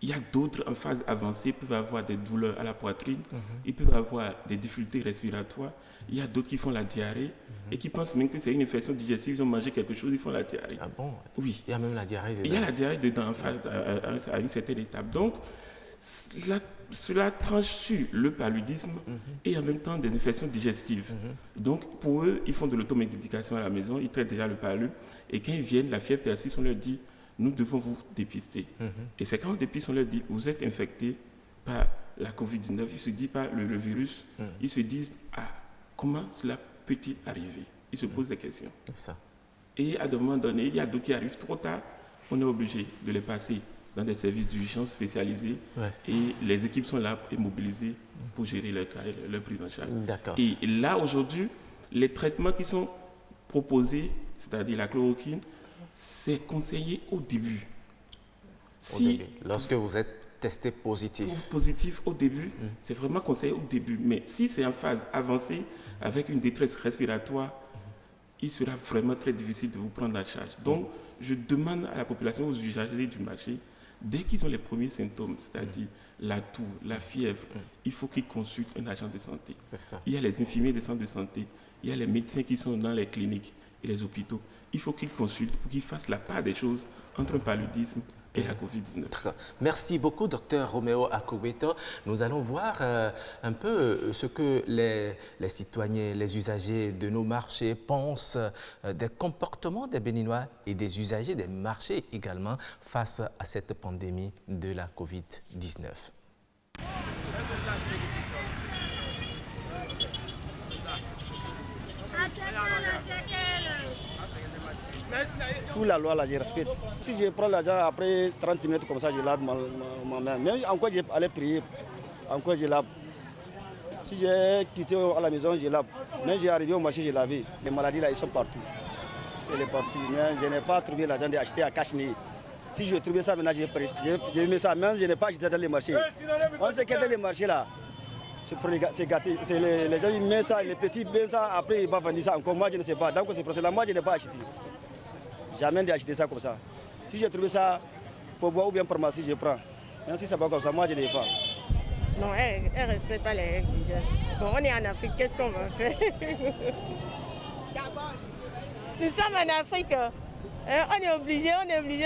Il y a d'autres en phase avancée qui peuvent avoir des douleurs à la poitrine, ils peuvent avoir des difficultés respiratoires. Il y a d'autres qui font la diarrhée et qui pensent même que c'est une infection digestive, ils ont mangé quelque chose, ils font la diarrhée. Ah bon? Oui. Il y a même la diarrhée dedans. Il y a la diarrhée dedans en phase, à une certaine étape. Donc, cela tranche sur le paludisme et en même temps des infections digestives. Donc, pour eux, ils font de l'automédication à la maison, ils traitent déjà le palud. Et quand ils viennent, la fièvre persiste, on leur dit, nous devons vous dépister. Et c'est quand on dépiste, on leur dit, vous êtes infecté par la Covid-19, ils se disent pas le virus, ils se disent, comment cela peut-il arriver? Ils se posent des questions. Ça. Et à un moment donné, il y a d'autres qui arrivent trop tard, on est obligé de les passer dans des services d'urgence spécialisés et les équipes sont là et mobilisées pour gérer leur cas et leur prise en charge. D'accord. Et là, aujourd'hui, les traitements qui sont proposés, c'est-à-dire la chloroquine, c'est conseillé au début. Lorsque vous êtes testé positif. Positif au début, c'est vraiment conseillé au début. Mais si c'est en phase avancée, avec une détresse respiratoire, il sera vraiment très difficile de vous prendre en charge. Donc, je demande à la population, aux usagers du marché, Dès qu'ils ont les premiers symptômes, c'est-à-dire la toux, la fièvre, il faut qu'ils consultent un agent de santé. Il y a les infirmiers des centres de santé, il y a les médecins qui sont dans les cliniques et les hôpitaux. Il faut qu'ils consultent pour qu'ils fassent la part des choses entre un paludisme et la Covid-19. Merci beaucoup, Dr Roméo Akogbeto. Nous allons voir un peu ce que les citoyens, les usagers de nos marchés pensent des comportements des Béninois et des usagers des marchés également face à cette pandémie de la Covid-19. Tout la loi, là, je respecte. Si je prends l'argent après 30 minutes comme ça, je lave ma main. Même encore, je allais prier, encore je lave. Si j'ai quitté à la maison, je lave. Même j'ai arrivé au marché, je lavé. Les maladies, là, ils sont partout. C'est les partout. Mais je n'ai pas trouvé l'argent d'acheter à Cachemire. Si je trouvais ça, maintenant, j'ai mis ça. Même je n'ai pas acheté dans les marchés. On sait que dans les marchés, là, c'est pour c'est gâté. Les gens, ils mettent ça, les petits mettent ça, après, ils vont vendre ça encore. Moi, je ne sais pas. Donc, c'est pour cela, moi, je n'ai pas acheté. Jamais d'acheter ça comme ça. Si j'ai trouvé ça pour boire ou bien pour pharmacie, je prends. Même si ça va comme ça, moi je n'ai pas. Non, elle ne respecte pas les règles déjà. Bon, on est en Afrique, qu'est-ce qu'on va faire? Nous sommes en Afrique. On est obligé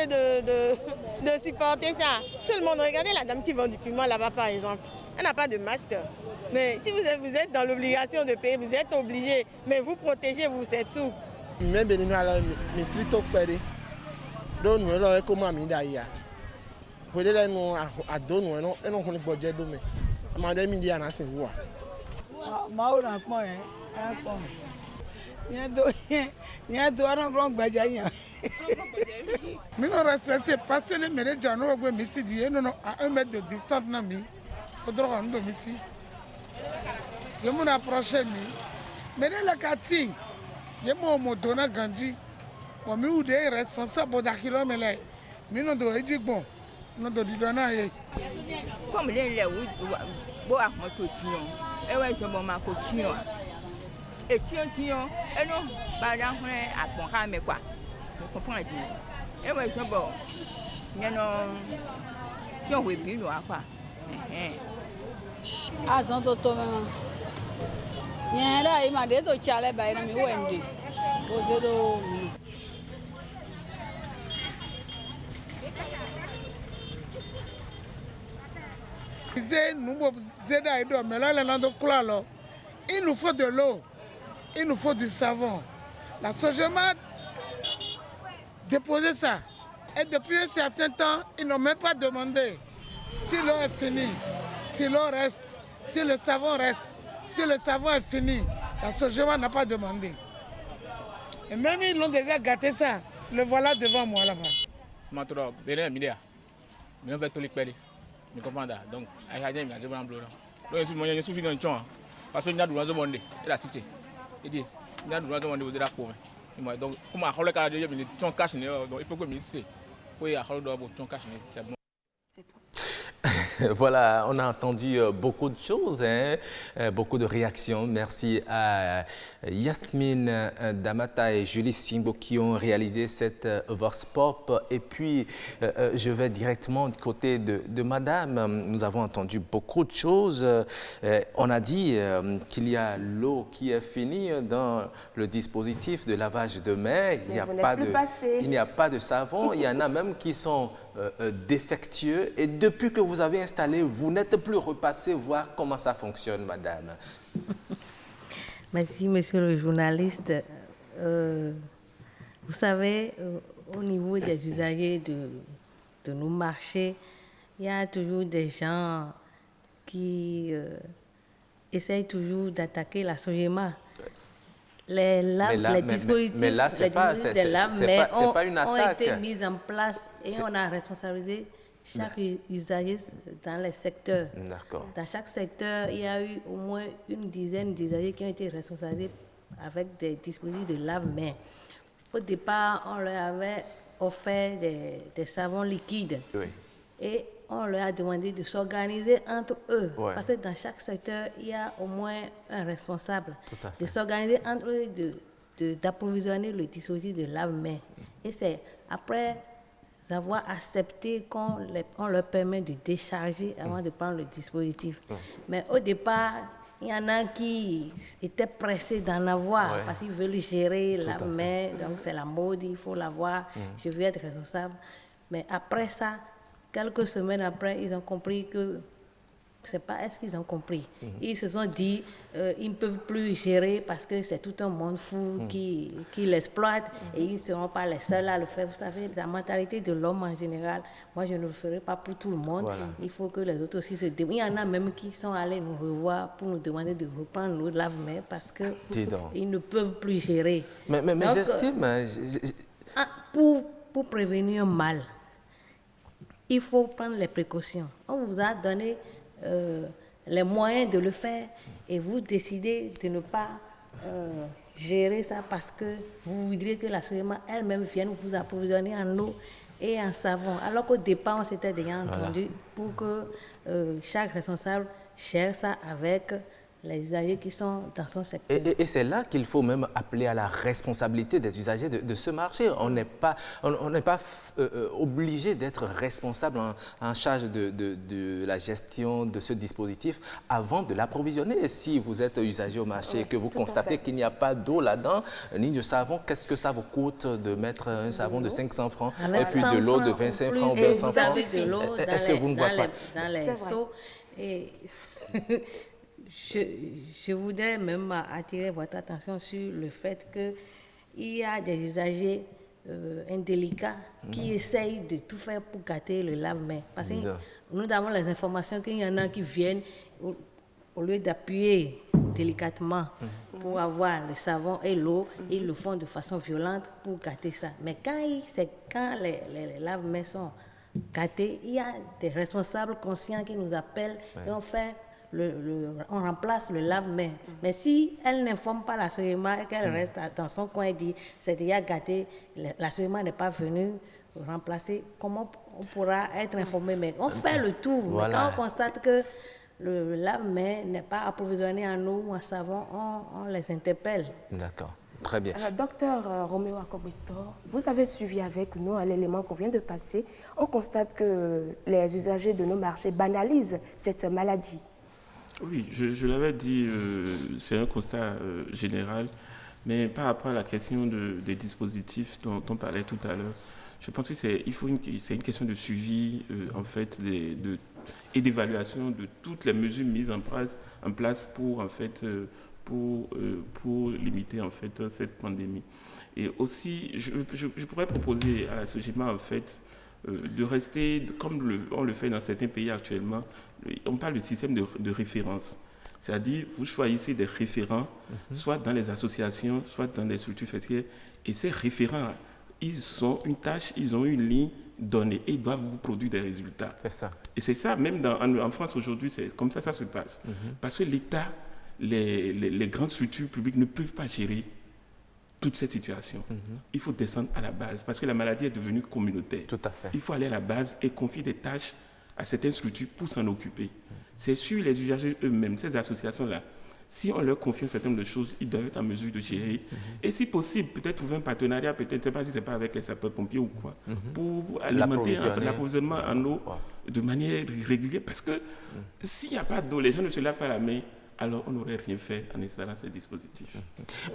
de supporter ça. Tout le monde, regardez la dame qui vend du piment là-bas par exemple. Elle n'a pas de masque. Mais si vous êtes dans l'obligation de payer, vous êtes obligé. Mais vous protégez-vous, c'est tout. Même si nous avons des trucs au péré, donc nous avons comment nous d'ailleurs. Pour les gens nous à donner, nous avons un budget de mais, madame il y a un assez voix. Moi on a pas il y a deux ans grand budget. Mais nous respectons pas seulement les médias, nous avons mis ici, nous à 1 mètre de distance nami, au droit de nous ici. Je m'en approche mais dans le quartier. Je me donne Gandhi. Je suis responsable de kilomètres. Je suis bon. Comme les beaux à mon quotidien. Et ouais, je m'en quotidien. Et tiens, et non, par exemple, à mon camé quoi. Vous comprenez? Et ouais, je bon. Il y a non. Si on veut bien, quoi. Ah, sans auto, maman. Il m'a dit que tu allais bien, mais où est-ce il nous faut de l'eau, il nous faut du savon. La Sogema déposé ça. Et depuis un certain temps, ils n'ont même pas demandé si l'eau est finie, si l'eau reste, si le savon reste. Si le savon est fini, la Sogema n'a pas demandé. Et même ils l'ont déjà gâté ça. Le voilà devant moi là-bas. Maintenant, Bénin, Milia. Mais on va tout les périr. Je comprends ça. Donc, il y a des gens qui ont un blanc. Donc, je suis dans le champ. Parce que nous avons besoin de la cité. Il dit, nous avons besoin de la cour. Donc, comme on a le cas de gens cash, il faut que nous sachions. Oui, il y a un cash. C'est bon. Voilà, on a entendu beaucoup de choses, hein, beaucoup de réactions. Merci à Yasmine Damata et Julie Simbo qui ont réalisé cette Vox Pop. Et puis, je vais directement du côté de Madame. Nous avons entendu beaucoup de choses. On a dit qu'il y a l'eau qui est finie dans le dispositif de lavage de mains. Il n'y a pas de savon. Il y en a même qui sont défectueux. Et depuis que vous avez installé, vous n'êtes plus repassé voir comment ça fonctionne, madame. Merci, monsieur le journaliste. Vous savez, au niveau des usagers de nos marchés, il y a toujours des gens qui essayent toujours d'attaquer la Sogema. Les dispositifs de lave ont été mis en place et on a responsabilisé chaque usager dans les secteurs. Dans chaque secteur, il y a eu au moins une dizaine d'usagers qui ont été responsabilisés avec des dispositifs de lave-mains. Au départ, on leur avait offert des savons liquides. Et on leur a demandé de s'organiser entre eux. Parce que dans chaque secteur, il y a au moins un responsable. De s'organiser entre eux, d'approvisionner le dispositif de lave-mains. Et c'est après avoir accepté qu'on leur permet de décharger avant de prendre le dispositif. Mais au départ, il y en a qui étaient pressés d'en avoir parce qu'ils veulent gérer la main, donc c'est la mode, il faut l'avoir, je veux être responsable. Mais après ça, quelques semaines après, ils ont compris que c'est pas est-ce qu'ils ont compris. Ils se sont dit ils ne peuvent plus gérer parce que c'est tout un monde fou qui l'exploite et ils ne seront pas les seuls à le faire. Vous savez, la mentalité de l'homme en général, moi je ne le ferai pas pour tout le monde. Il faut que les autres aussi se débrouillent. Il y en a même qui sont allés nous revoir pour nous demander de reprendre l'eau de lave-mains parce qu'ils ne peuvent plus gérer. Mais j'estime... Pour prévenir un mal, il faut prendre les précautions. On vous a donné les moyens de le faire et vous décidez de ne pas gérer ça parce que vous voudriez que la Soyema elle-même vienne vous approvisionner en eau et en savon. Alors qu'au départ, on s'était déjà entendu pour que chaque responsable gère ça avec les usagers qui sont dans son secteur. Et c'est là qu'il faut même appeler à la responsabilité des usagers de ce marché. On n'est pas obligé d'être responsable en charge de la gestion de ce dispositif avant de l'approvisionner. Et si vous êtes usager au marché et que vous constatez qu'il n'y a pas d'eau là-dedans, ni de savon, qu'est-ce que ça vous coûte de mettre un savon de 500 francs et puis de l'eau de 25 francs ou 200 francs? Est-ce que vous ne voyez pas? Dans les seaux. Et je voudrais même attirer votre attention sur le fait qu'il y a des usagers indélicats qui essayent de tout faire pour gâter le lave-mains. Parce que nous avons les informations qu'il y en a qui viennent, au lieu d'appuyer délicatement pour avoir le savon et l'eau, ils le font de façon violente pour gâter ça. Mais quand les lave-mains sont gâtés, il y a des responsables conscients qui nous appellent et on fait... on remplace le lave-main. Mais si elle n'informe pas la Soyema et qu'elle reste dans son coin et dit c'est déjà gâté, la Soyema n'est pas venue remplacer, comment on pourra être informé? Mais on fait le tour. Mais quand on constate que le lave-main n'est pas approvisionné en eau ou en savon, on les interpelle. D'accord. Très bien. Docteur Roméo Akogbeto, vous avez suivi avec nous à l'élément qu'on vient de passer. On constate que les usagers de nos marchés banalisent cette maladie. Oui, je l'avais dit, c'est un constat général, mais par rapport à la question des dispositifs dont on parlait tout à l'heure, je pense que c'est une question de suivi en fait et d'évaluation de toutes les mesures mises en place pour en fait pour limiter en fait cette pandémie. Et aussi, je pourrais proposer à la Sogema en fait de rester, comme on le fait dans certains pays actuellement, on parle de système de référence. C'est-à-dire, vous choisissez des référents, soit dans les associations, soit dans les structures fertières, et ces référents, ils ont une tâche, ils ont une ligne donnée, et ils doivent vous produire des résultats. C'est ça. Et c'est ça, même en France aujourd'hui, c'est comme ça se passe. Parce que l'État, les grandes structures publiques ne peuvent pas gérer toute cette situation. Il faut descendre à la base, parce que la maladie est devenue communautaire. Tout à fait. Il faut aller à la base et confier des tâches à certaines structures pour s'en occuper. C'est sur les usagers eux-mêmes, ces associations-là. Si on leur confie un certain nombre de choses, ils doivent être en mesure de gérer. Et si possible, peut-être trouver un partenariat, peut-être, je ne sais pas si ce n'est pas avec les sapeurs-pompiers ou quoi, pour alimenter l'approvisionnement en eau de manière régulière. Parce que s'il n'y a pas d'eau, les gens ne se lavent pas la main, alors on n'aurait rien fait en installant ces dispositifs.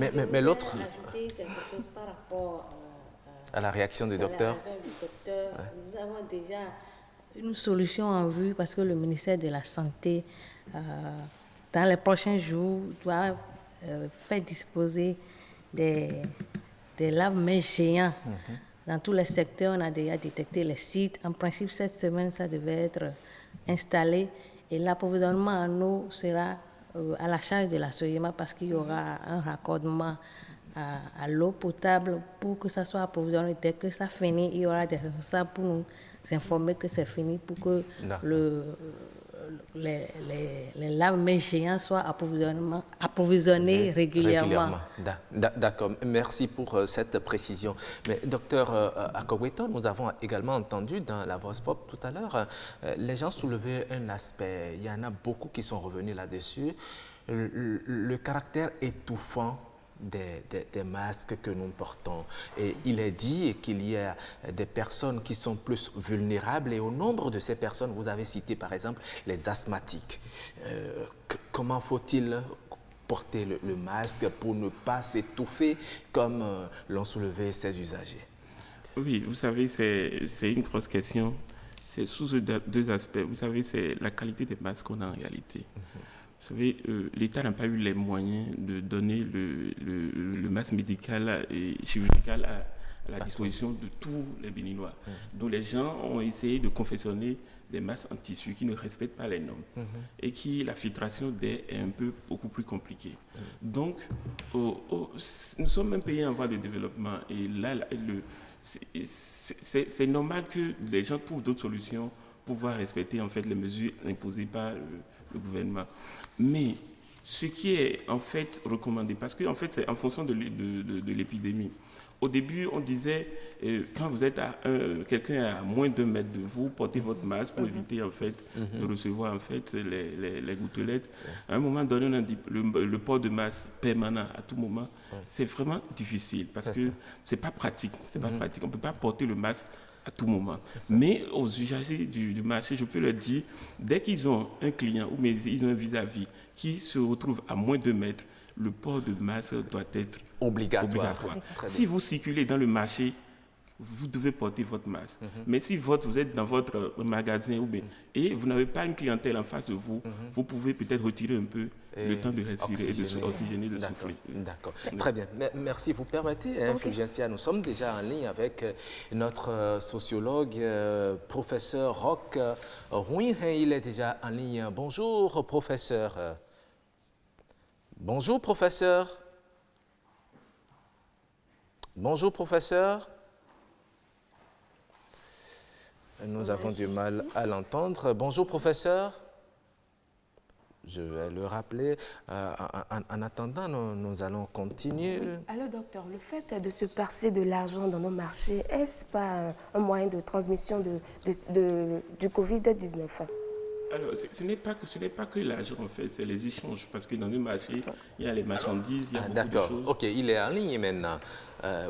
Mais l'autre... ajouter quelque chose par rapport à la réaction du docteur. Nous avons déjà une solution en vue parce que le ministère de la Santé, dans les prochains jours, doit faire disposer des lave-mains géants. Dans tous les secteurs, on a déjà détecté les sites. En principe, cette semaine, ça devait être installé et l'approvisionnement en eau sera à la charge de la Soyema parce qu'il y aura un raccordement à l'eau potable pour que ça soit approvisionné. Dès que ça finit, il y aura des responsables pour nous informer que c'est fini pour que les lave-mains géants soient approvisionnés régulièrement. D'accord, merci pour cette précision. Mais docteur Akogbeto, nous avons également entendu dans la Voix Pop tout à l'heure, les gens soulevaient un aspect, il y en a beaucoup qui sont revenus là-dessus, le caractère étouffant des masques que nous portons. Et il est dit qu'il y a des personnes qui sont plus vulnérables et au nombre de ces personnes, vous avez cité par exemple les asthmatiques. Comment faut-il porter le masque pour ne pas s'étouffer comme l'ont soulevé ces usagers? Oui, vous savez, c'est une grosse question. C'est sous deux aspects. Vous savez, c'est la qualité des masques qu'on a en réalité. Vous savez, l'État n'a pas eu les moyens de donner le masque médical et chirurgical à la disposition de tous les Béninois. Donc les gens ont essayé de confectionner des masques en tissu qui ne respectent pas les normes et qui la filtration d'air est beaucoup plus compliquée. Donc, nous sommes un pays en voie de développement et là, c'est normal que les gens trouvent d'autres solutions pour pouvoir respecter en fait les mesures imposées par le gouvernement. Mais ce qui est en fait recommandé, parce que en fait c'est en fonction de l'épidémie. Au début, on disait quand vous êtes quelqu'un est à moins d'1 mètre de vous, portez votre masque pour éviter en fait de recevoir en fait les gouttelettes. À un moment donné, on a dit le port de masque permanent à tout moment, c'est vraiment difficile parce que c'est pas pratique. C'est pas pratique. On peut pas porter le masque à tout moment. Mais aux usagers du marché, je peux leur dire, dès qu'ils ont un client ou ils ont un vis-à-vis qui se retrouve à moins de 2 mètres, le port de masque doit être obligatoire. Si vous circulez dans le marché, vous devez porter votre masque. Mais si vous êtes dans votre magasin et vous n'avez pas une clientèle en face de vous, vous pouvez peut-être retirer un peu le temps de respirer et de oxygéner, de souffler. D'accord. Très bien. Merci. Vous permettez, Fulgencia, nous sommes déjà en ligne avec notre sociologue, professeur Roch Rouin. Il est déjà en ligne. Bonjour, professeur. Bonjour, professeur. Bonjour, professeur. Nous avons du mal à l'entendre. Bonjour, professeur. Je vais le rappeler. En attendant, nous allons continuer. Oui. Alors, docteur, le fait de se passer de l'argent dans nos marchés, est-ce pas un moyen de transmission du Covid-19? Alors, ce n'est pas que l'argent, en fait, c'est les échanges. Parce que dans le marché, il y a les marchandises, il y a beaucoup de choses. D'accord. OK, il est en ligne maintenant.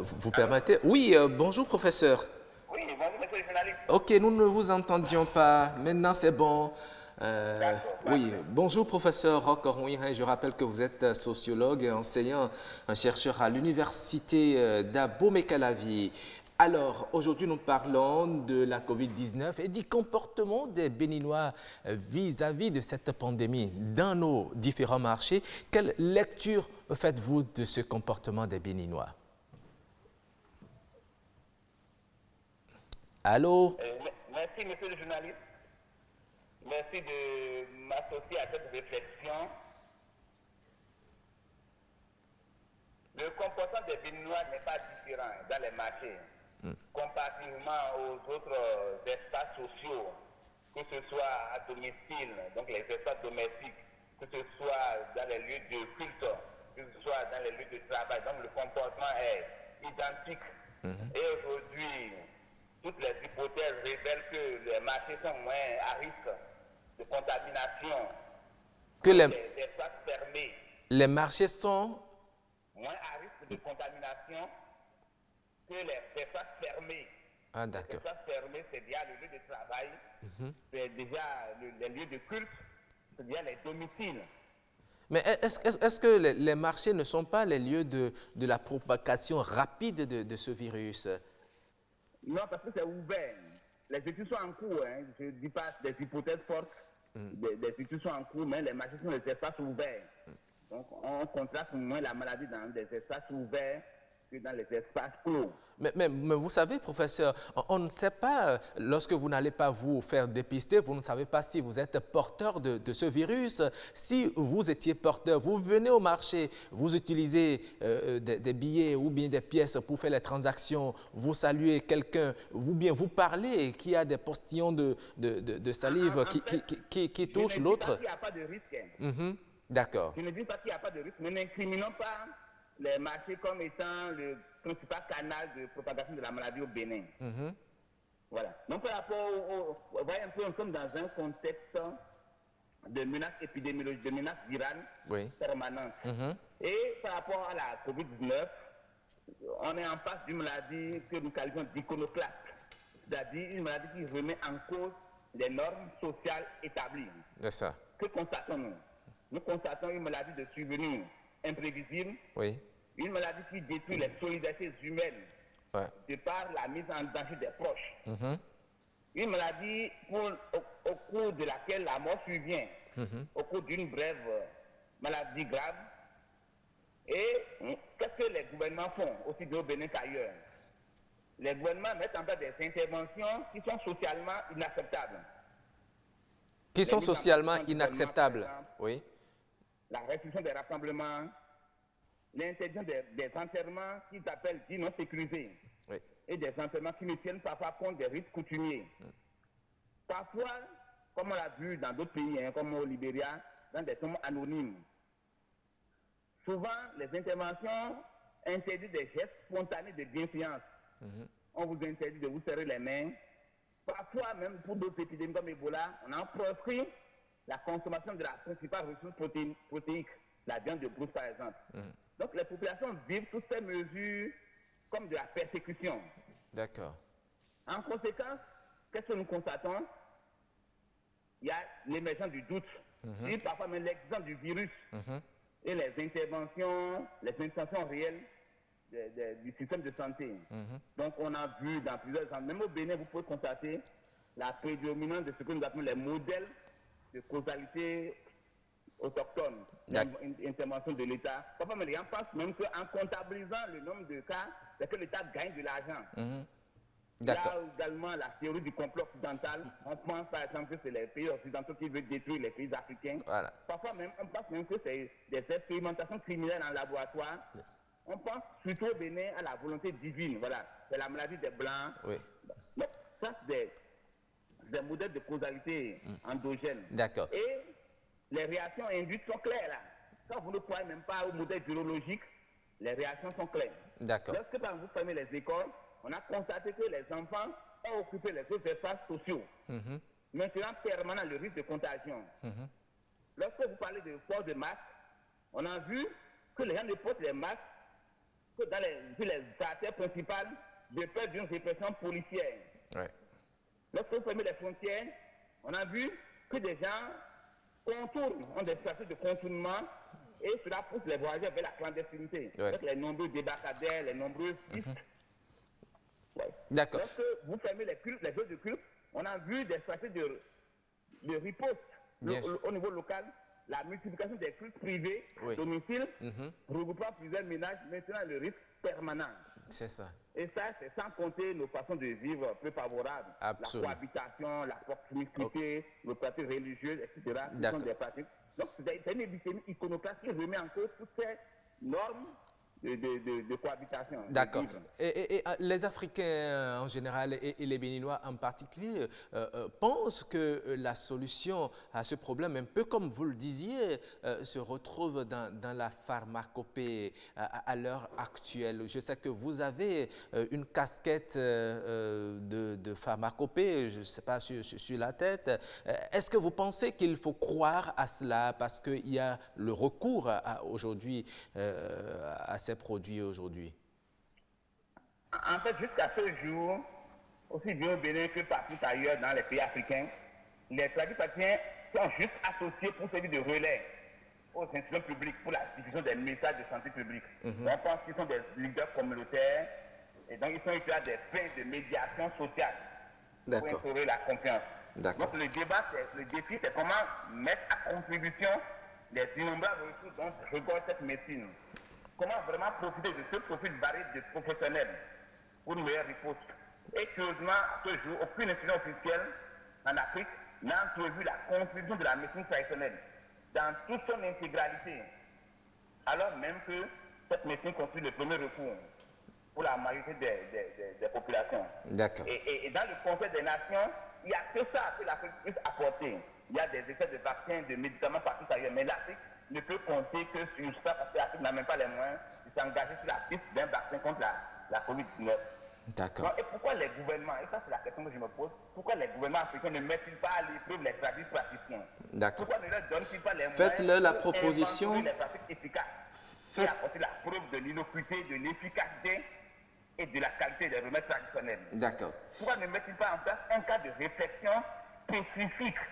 Vous permettez? Oui, bonjour, professeur. Oui, bonjour, monsieur le journaliste. OK, nous ne vous entendions pas. Maintenant, c'est bon. Oui, bonjour, professeur Roch Rouin. Je rappelle que vous êtes sociologue et enseignant, un chercheur à l'université d'Abomey-Calavi. Alors, aujourd'hui, nous parlons de la Covid-19 et du comportement des Béninois vis-à-vis de cette pandémie dans nos différents marchés. Quelle lecture faites-vous de ce comportement des Béninois? Allô? Merci, monsieur le journaliste. Merci de m'associer à cette réflexion. Le comportement des Béninois n'est pas différent dans les marchés. Comparativement aux autres espaces sociaux, que ce soit à domicile, donc les espaces domestiques, que ce soit dans les lieux de culte, que ce soit dans les lieux de travail. Donc le comportement est identique. Et aujourd'hui, toutes les hypothèses révèlent que les marchés sont moins à risque de contamination. Que les espaces fermés. Les marchés sont moins à risque de contamination que les espaces fermés. Ah, d'accord. Les espaces fermés, c'est déjà le lieu de travail, c'est déjà les lieux de culte, c'est déjà les domiciles. Mais est-ce que les marchés ne sont pas les lieux de la propagation rapide de ce virus? Non, parce que c'est ouvert. Les études sont en cours, hein. Je ne dis pas des hypothèses fortes, des études sont en cours, mais les marchés sont des espaces ouverts. Donc on contraste moins la maladie dans des espaces ouverts que dans les espaces clos. Mais vous savez, professeur, on ne sait pas, lorsque vous n'allez pas vous faire dépister, vous ne savez pas si vous êtes porteur de ce virus. Si vous étiez porteur, vous venez au marché, vous utilisez des billets ou bien des pièces pour faire les transactions, vous saluez quelqu'un, ou bien vous parlez, qui a des postillons de salive qui touchent l'autre. Je ne dis pas qu'il n'y a pas de risque. D'accord. Je ne dis pas qu'il n'y a pas de risque, mais n'incriminons pas les marchés comme étant le principal canal de propagation de la maladie au Bénin. Voilà. Donc par rapport voyez un peu, nous sommes dans un contexte de menaces épidémiologiques, de menaces virales permanentes. Et par rapport à la COVID-19, on est en face d'une maladie que nous qualifions d'iconoclaste, c'est-à-dire une maladie qui remet en cause les normes sociales établies. C'est ça. Que constatons-nous? Nous constatons une maladie de survenue imprévisible, une maladie qui détruit les solidarités humaines de par la mise en danger des proches. Une maladie au cours de laquelle la mort survient, au cours d'une brève maladie grave. Et qu'est-ce que les gouvernements font, aussi bien au Bénin qu'ailleurs? Les gouvernements mettent en place des interventions qui sont socialement inacceptables. Qui sont socialement inacceptables, oui. La restriction des rassemblements, l'interdiction des enterrements qu'ils appellent dits non sécurisés, et des enterrements qui ne tiennent parfois compte des risques coutumiers. Parfois, comme on l'a vu dans d'autres pays, comme au Libéria, dans des tombes anonymes. Souvent, les interventions interdisent des gestes spontanés de bienséance. On vous interdit de vous serrer les mains. Parfois, même pour d'autres épidémies comme Ebola, on a proscrit la consommation de la principale ressource protéique, la viande de brousse par exemple. Donc les populations vivent toutes ces mesures comme de la persécution. D'accord. En conséquence, qu'est-ce que nous constatons? Il y a l'émergence du doute, et parfois même l'existence du virus, et les interventions réelles du système de santé. Donc on a vu dans plusieurs exemples, même au Bénin, vous pouvez constater la prédominance de ce que nous appelons les modèles de causalité autochtone, intervention de l'État. Parfois, les gens pensent même qu'en comptabilisant le nombre de cas, c'est que l'État gagne de l'argent. Il y a également la théorie du complot occidental. On pense par exemple que c'est les pays occidentaux qui veulent détruire les pays africains. Parfois même, on pense même que c'est des expérimentations criminelles en laboratoire. On pense surtout au Bénin à la volonté divine. Voilà, c'est la maladie des Blancs. Donc, ça, c'est des modèles de causalité endogène. D'accord. Et les réactions induites sont claires là. Quand vous ne croyez même pas au modèle virologique, les réactions sont claires. D'accord. Lorsque vous fermez les écoles, on a constaté que les enfants ont occupé les autres espaces sociaux, maintenant permanent le risque de contagion. Lorsque vous parlez de port de masques, on a vu que les gens ne portent les masques que sur les artères principales de peur d'une répression policière. Lorsque vous fermez les frontières, on a vu que des gens contournent, ont des stratégies de contournement, et cela pousse les voyageurs vers la clandestinité. Avec les nombreux débarcadères, les nombreuses pistes. D'accord. Lorsque vous fermez les cultes, les lieux de culte, on a vu des stratégies de riposte au niveau local, la multiplication des cultes privés, domiciles, regroupant plusieurs ménages, maintenant le risque permanent. C'est ça. Et ça, c'est sans compter nos façons de vivre peu favorables. Absolument. La cohabitation, la proximité, les pratiques religieuses, etc. Ce sont des pratiques. Donc, c'est une épidémie iconoclaste qui remet en cause toutes ces normes de cohabitation. D'accord. Et les Africains en général et les Béninois en particulier pensent que la solution à ce problème, un peu comme vous le disiez, se retrouve dans la pharmacopée à l'heure actuelle. Je sais que vous avez une casquette de pharmacopée, je ne sais pas, sur la tête. Est-ce que vous pensez qu'il faut croire à cela parce qu'il y a le recours aujourd'hui à ces produits aujourd'hui? En fait, jusqu'à ce jour, aussi bien au Bénin que partout ailleurs dans les pays africains, les tradipraticiens sont juste associés pour servir de relais aux institutions publiques pour la diffusion des messages de santé publique. On pense qu'ils sont des leaders communautaires et donc ils sont utilisés à des fins de médiation sociale pour instaurer la confiance. Donc le défi, c'est comment mettre à contribution les innombrables ressources dont regorge cette médecine. Comment vraiment profiter de ce profil varié de professionnels pour une meilleure riposte. Et curieusement, à ce jour, aucune institution officielle en Afrique n'a entrevu la contribution de la médecine traditionnelle dans toute son intégralité, alors même que cette médecine constitue le premier recours pour la majorité des populations. D'accord. Et dans le Conseil des Nations, il n'y a que ça que l'Afrique puisse apporter. Il y a des effets de vaccins, de médicaments partout ailleurs, mais l'Afrique ne peut compter que sur ça parce que l'Afrique n'a même pas les moyens de s'engager sur la piste d'un vaccin contre la COVID-19. D'accord. Et pourquoi les gouvernements, et ça c'est la question que je me pose, pourquoi les gouvernements africains ne mettent-ils pas à l'épreuve les tradis praticiens? D'accord. Pourquoi ne leur donnent-ils pas les moyens Faites-le la pour proposition. inventer les pratiques efficaces et apporter la preuve de l'innocuité, de l'efficacité et de la qualité des remèdes traditionnels? D'accord. Pourquoi ne mettent-ils pas en place un cas de réflexion spécifique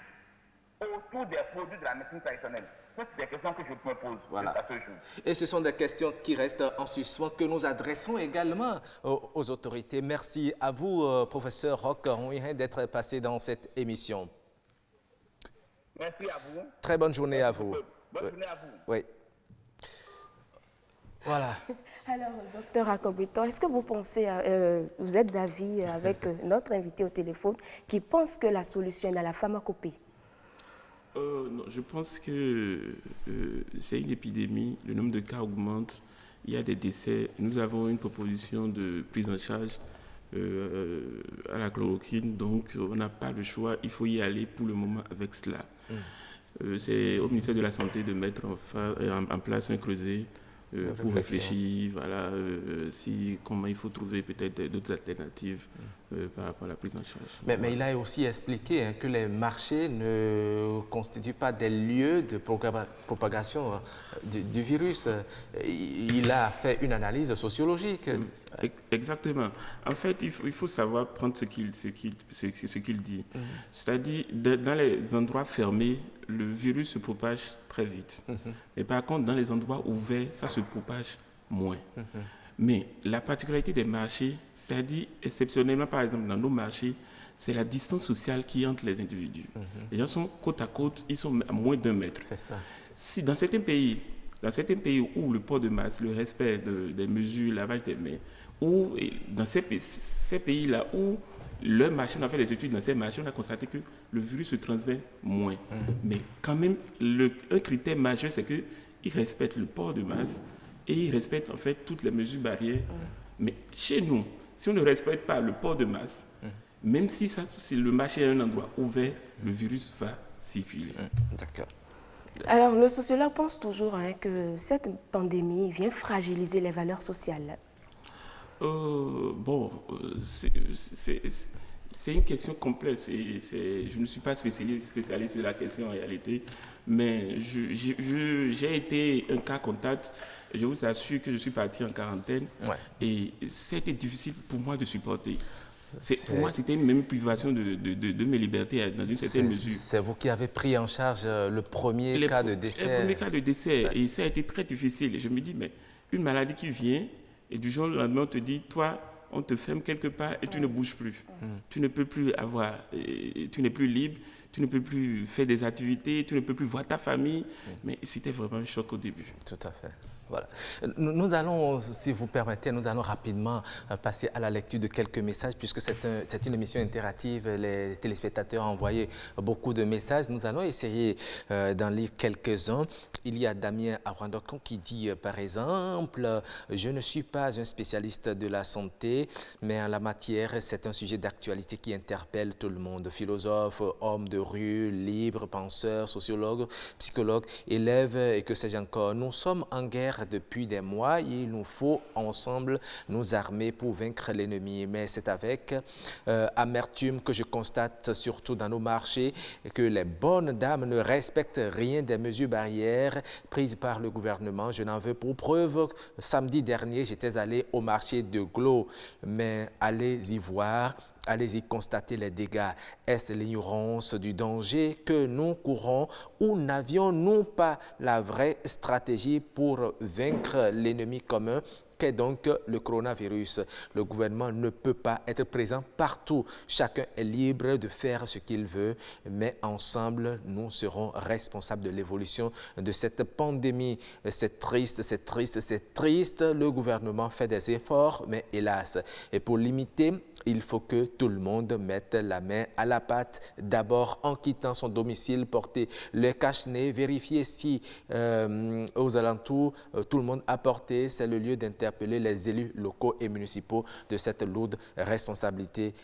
autour des produits de la médecine traditionnelle? Ce sont des questions que je me pose à ce jour. Et ce sont des questions qui restent en suspens que nous adressons également aux autorités. Merci à vous, professeur Roch, d'être passé dans cette émission. Merci à vous. Très bonne journée à vous. Bonne journée à vous. Oui. Voilà. Alors, docteur Akobito, est-ce que vous pensez, vous êtes d'avis avec notre invité au téléphone qui pense que la solution est dans la pharmacopée? Non, je pense que c'est une épidémie, le nombre de cas augmente, il y a des décès. Nous avons une proposition de prise en charge à la chloroquine, donc on n'a pas le choix, il faut y aller pour le moment avec cela. C'est au ministère de la Santé de mettre en place un creuset pour réfléchir, voilà, comment il faut trouver peut-être d'autres alternatives par rapport à la prise en charge. Mais il a aussi expliqué que les marchés ne constituent pas des lieux de propagation du virus. Il a fait une analyse sociologique. Exactement. En fait, il faut savoir prendre ce qu'il dit. C'est-à-dire, dans les endroits fermés, le virus se propage très vite. Mais par contre, dans les endroits ouverts, ça se propage moins. Mais la particularité des marchés, c'est-à-dire, exceptionnellement, par exemple, dans nos marchés, c'est la distance sociale qui est entre les individus. Les gens sont côte à côte, ils sont à moins d'1 mètre. C'est ça. Si dans certains pays où le port de masque, le respect des mesures, lavage des mains, ou dans ces pays-là où le marché, on a fait des études dans ces marchés, on a constaté que le virus se transmet moins. Mais quand même, un critère majeur, c'est qu'ils respectent le port de masque et ils respectent en fait toutes les mesures barrières. Mais chez nous, si on ne respecte pas le port de masque, même si le marché est un endroit ouvert, le virus va circuler. D'accord. Alors, le sociologue pense toujours que cette pandémie vient fragiliser les valeurs sociales. C'est une question complexe. Je ne suis pas spécialiste de la question en réalité, mais j'ai été un cas contact. Je vous assure que je suis parti en quarantaine et c'était difficile pour moi de supporter. Pour moi, c'était une même privation de mes libertés dans une certaine mesure. C'est vous qui avez pris en charge le premier cas de décès. Le premier cas de décès, et ça a été très difficile. Et je me dis, mais une maladie qui vient, et du jour au lendemain, on te dit, toi, on te ferme quelque part et tu ne bouges plus. Tu ne peux plus tu n'es plus libre, tu ne peux plus faire des activités, tu ne peux plus voir ta famille. Mais c'était vraiment un choc au début. Tout à fait. Voilà. Nous allons, si vous permettez, nous allons rapidement passer à la lecture de quelques messages puisque c'est une émission interactive. Les téléspectateurs ont envoyé beaucoup de messages. Nous allons essayer d'en lire quelques-uns. Il y a Damien Arwandokon qui dit, par exemple, « Je ne suis pas un spécialiste de la santé, mais en la matière, c'est un sujet d'actualité qui interpelle tout le monde. Philosophes, hommes de rue, libres, penseurs, sociologues, psychologues, élèves et que sais-je encore. Nous sommes en guerre depuis des mois, il nous faut ensemble nous armer pour vaincre l'ennemi. Mais c'est avec amertume que je constate, surtout dans nos marchés, que les bonnes dames ne respectent rien des mesures barrières prises par le gouvernement. Je n'en veux pour preuve. Samedi dernier, j'étais allé au marché de Glo, mais allez y voir. Allez-y constater les dégâts. Est-ce l'ignorance du danger que nous courons ou n'avions-nous pas la vraie stratégie pour vaincre l'ennemi commun qu'est donc le coronavirus? Le gouvernement ne peut pas être présent partout. Chacun est libre de faire ce qu'il veut, mais ensemble, nous serons responsables de l'évolution de cette pandémie. C'est triste, c'est triste, c'est triste. Le gouvernement fait des efforts, mais hélas. Et pour limiter, il faut que tout le monde mette la main à la pâte. D'abord, en quittant son domicile, porter le cache-nez, vérifier si aux alentours, tout le monde a porté. C'est le lieu d'intervention interpeller les élus locaux et municipaux de cette lourde responsabilité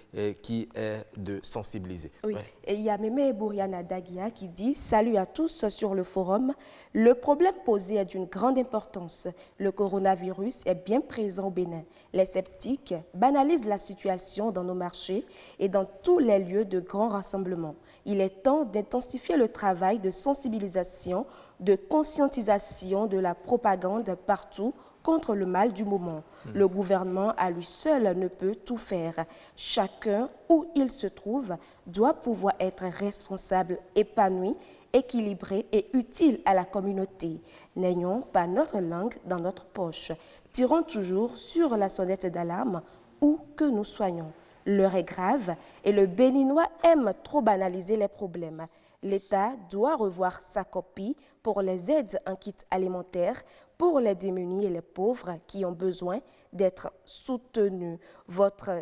qui est de sensibiliser. Oui, Ouais. et il y a Mémé Bouriana Daguia qui dit « Salut à tous sur le forum. Le problème posé est d'une grande importance. Le coronavirus est bien présent au Bénin. Les sceptiques banalisent la situation dans nos marchés et dans tous les lieux de grands rassemblements. Il est temps d'intensifier le travail de sensibilisation, de conscientisation de la propagande partout contre le mal du moment. Le gouvernement à lui seul ne peut tout faire. Chacun, où il se trouve, doit pouvoir être responsable, épanoui, équilibré et utile à la communauté. N'ayons pas notre langue dans notre poche. Tirons toujours sur la sonnette d'alarme où que nous soyons. L'heure est grave et le Béninois aime trop banaliser les problèmes. L'État doit revoir sa copie pour les aides en kit alimentaire pour les démunis et les pauvres qui ont besoin d'être soutenus. Voire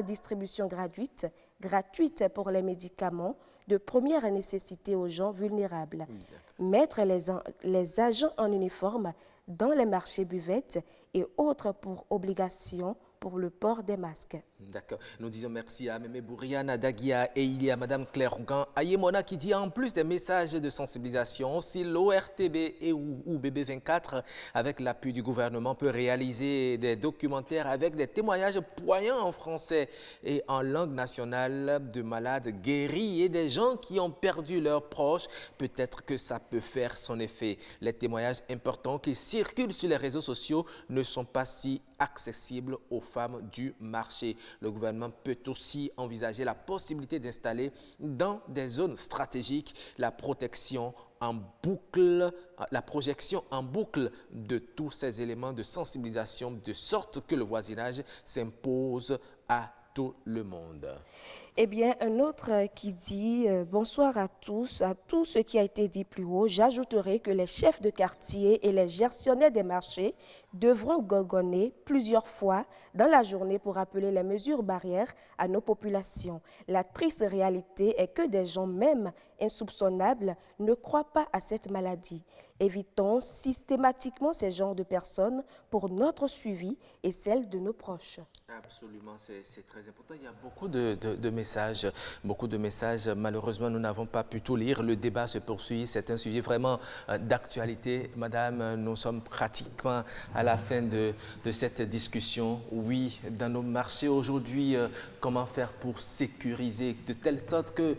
distribution gratuite pour les médicaments de première nécessité aux gens vulnérables. Mettre les agents en uniforme dans les marchés buvettes et autres pour obligation pour le port des masques. D'accord. Nous disons merci à Mémé Bouriana Daguia et il y a Madame Claire Rougan Ayemona qui dit en plus des messages de sensibilisation, si l'ORTB et ou BB24 avec l'appui du gouvernement peut réaliser des documentaires avec des témoignages poignants en français et en langue nationale de malades guéris et des gens qui ont perdu leurs proches, peut-être que ça peut faire son effet. Les témoignages importants qui circulent sur les réseaux sociaux ne sont pas si accessibles aux femmes du marché. Le gouvernement peut aussi envisager la possibilité d'installer dans des zones stratégiques la projection en boucle de tous ces éléments de sensibilisation de sorte que le voisinage s'impose à tout le monde. Eh bien, un autre qui dit bonsoir à tout ce qui a été dit plus haut. J'ajouterai que les chefs de quartier et les gestionnaires des marchés devront gorgonner plusieurs fois dans la journée pour rappeler les mesures barrières à nos populations. La triste réalité est que des gens même insoupçonnables ne croient pas à cette maladie. Évitons systématiquement ces genres de personnes pour notre suivi et celle de nos proches. Absolument, c'est très important. Il y a beaucoup de messages. Malheureusement, nous n'avons pas pu tout lire. Le débat se poursuit. C'est un sujet vraiment d'actualité. Madame, nous sommes pratiquement à la fin de cette discussion. Oui, dans nos marchés aujourd'hui, comment faire pour sécuriser de telle sorte que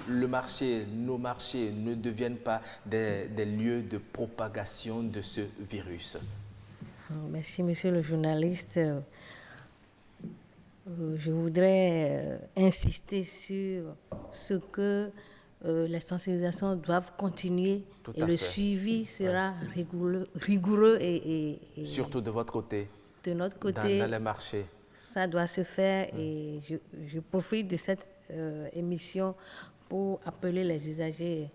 nos marchés ne deviennent pas des lieux de propagation de ce virus? Merci, monsieur le journaliste. Je voudrais insister sur ce que les sensibilisations doivent continuer et le suivi sera rigoureux et surtout de votre côté. De notre côté. Dans les marchés. Ça doit se faire et je profite de cette émission pour appeler les usagers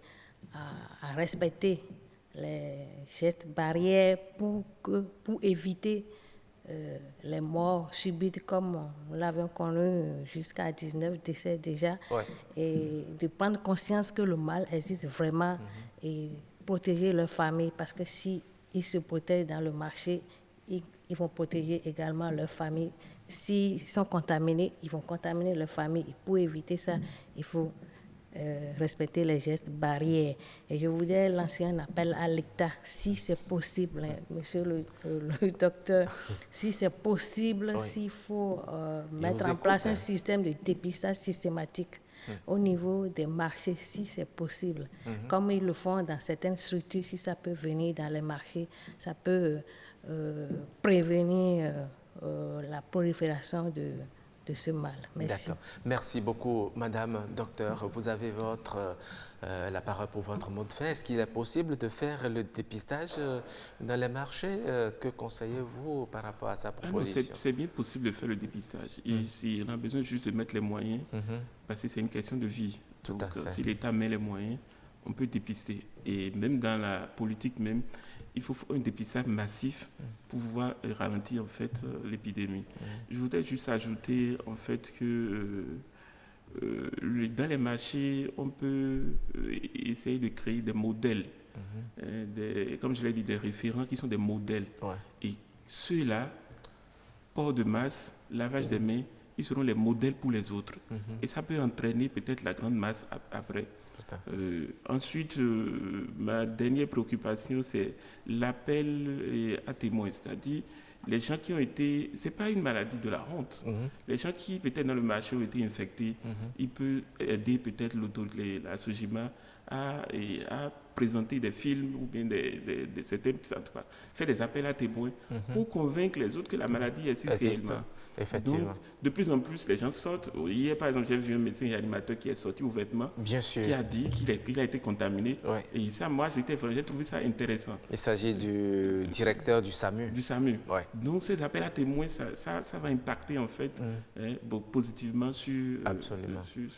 à respecter les gestes barrières pour éviter les morts subites comme nous l'avons connu jusqu'à 19 décès déjà, et de prendre conscience que le mal existe vraiment et protéger leur famille, parce que si ils se protègent dans le marché, ils vont protéger également leur famille. S'ils sont contaminés, ils vont contaminer leur famille. Et pour éviter ça, il faut respecter les gestes barrières. Et je voudrais lancer un appel à l'État, si c'est possible, monsieur le docteur, si c'est possible, s'il faut mettre en place un système de dépistage systématique au niveau des marchés, si c'est possible. Comme ils le font dans certaines structures, si ça peut venir dans les marchés, ça peut prévenir la prolifération de ce mal. Merci. Merci beaucoup, Madame Docteur. Vous avez la parole pour votre mot de fin. Est-ce qu'il est possible de faire le dépistage dans les marchés? Que conseillez-vous par rapport à sa proposition? C'est bien possible de faire le dépistage. On a besoin juste de mettre les moyens, parce que c'est une question de vie. Donc, si l'État met les moyens, on peut dépister. Et même dans la politique même, il faut un dépistage massif pour pouvoir ralentir en fait l'épidémie. Je voudrais juste ajouter en fait que dans les marchés, on peut essayer de créer des modèles comme je l'ai dit, des référents qui sont des modèles. Et ceux-là, port de masse, lavage des mains, ils seront les modèles pour les autres. Et ça peut entraîner peut-être la grande masse après. Ensuite, ma dernière préoccupation, c'est l'appel à témoins, c'est-à-dire les gens qui ont été... Ce n'est pas une maladie de la honte. Les gens qui, peut-être dans le marché, ont été infectés, ils peuvent aider peut-être la SOGIMA à présenter des films ou bien certains, en tout cas, faire des appels à témoins pour convaincre les autres que la maladie existe réellement. Effectivement. Donc, de plus en plus, les gens sortent. Hier, par exemple, j'ai vu un médecin réanimateur qui est sorti ouvertement, qui a dit qu'il a été contaminé. Et ça, moi, j'ai trouvé ça intéressant. Il s'agit du directeur du SAMU. Du SAMU. Donc, ces appels à témoins, ça va impacter, en fait, positivement sur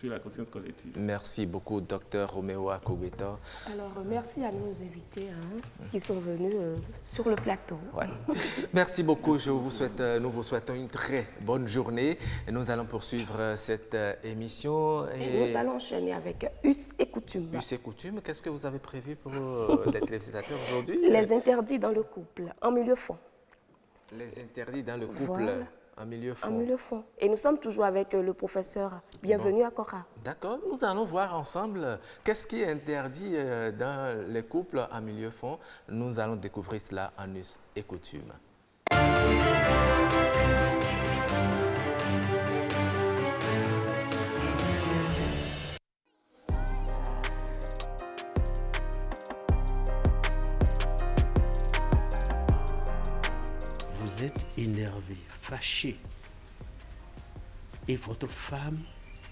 la conscience collective. Merci beaucoup, Dr Roméo Akogbetor. Alors, merci à nos invités qui sont venus sur le plateau. Merci beaucoup. Nous vous souhaitons une très bonne journée. Et nous allons poursuivre cette émission. Et nous allons enchaîner avec Us et Coutume. Us et Coutume, qu'est-ce que vous avez prévu pour les téléspectateurs aujourd'hui? Les interdits dans le couple, en milieu fond. Les interdits dans le couple, en milieu fond. En milieu fond. Et nous sommes toujours avec le professeur. Bienvenue à Cora. D'accord, nous allons voir ensemble qu'est-ce qui est interdit dans les couples en milieu fond. Nous allons découvrir cela en Us et Coutume. Vous êtes énervé, fâché, et votre femme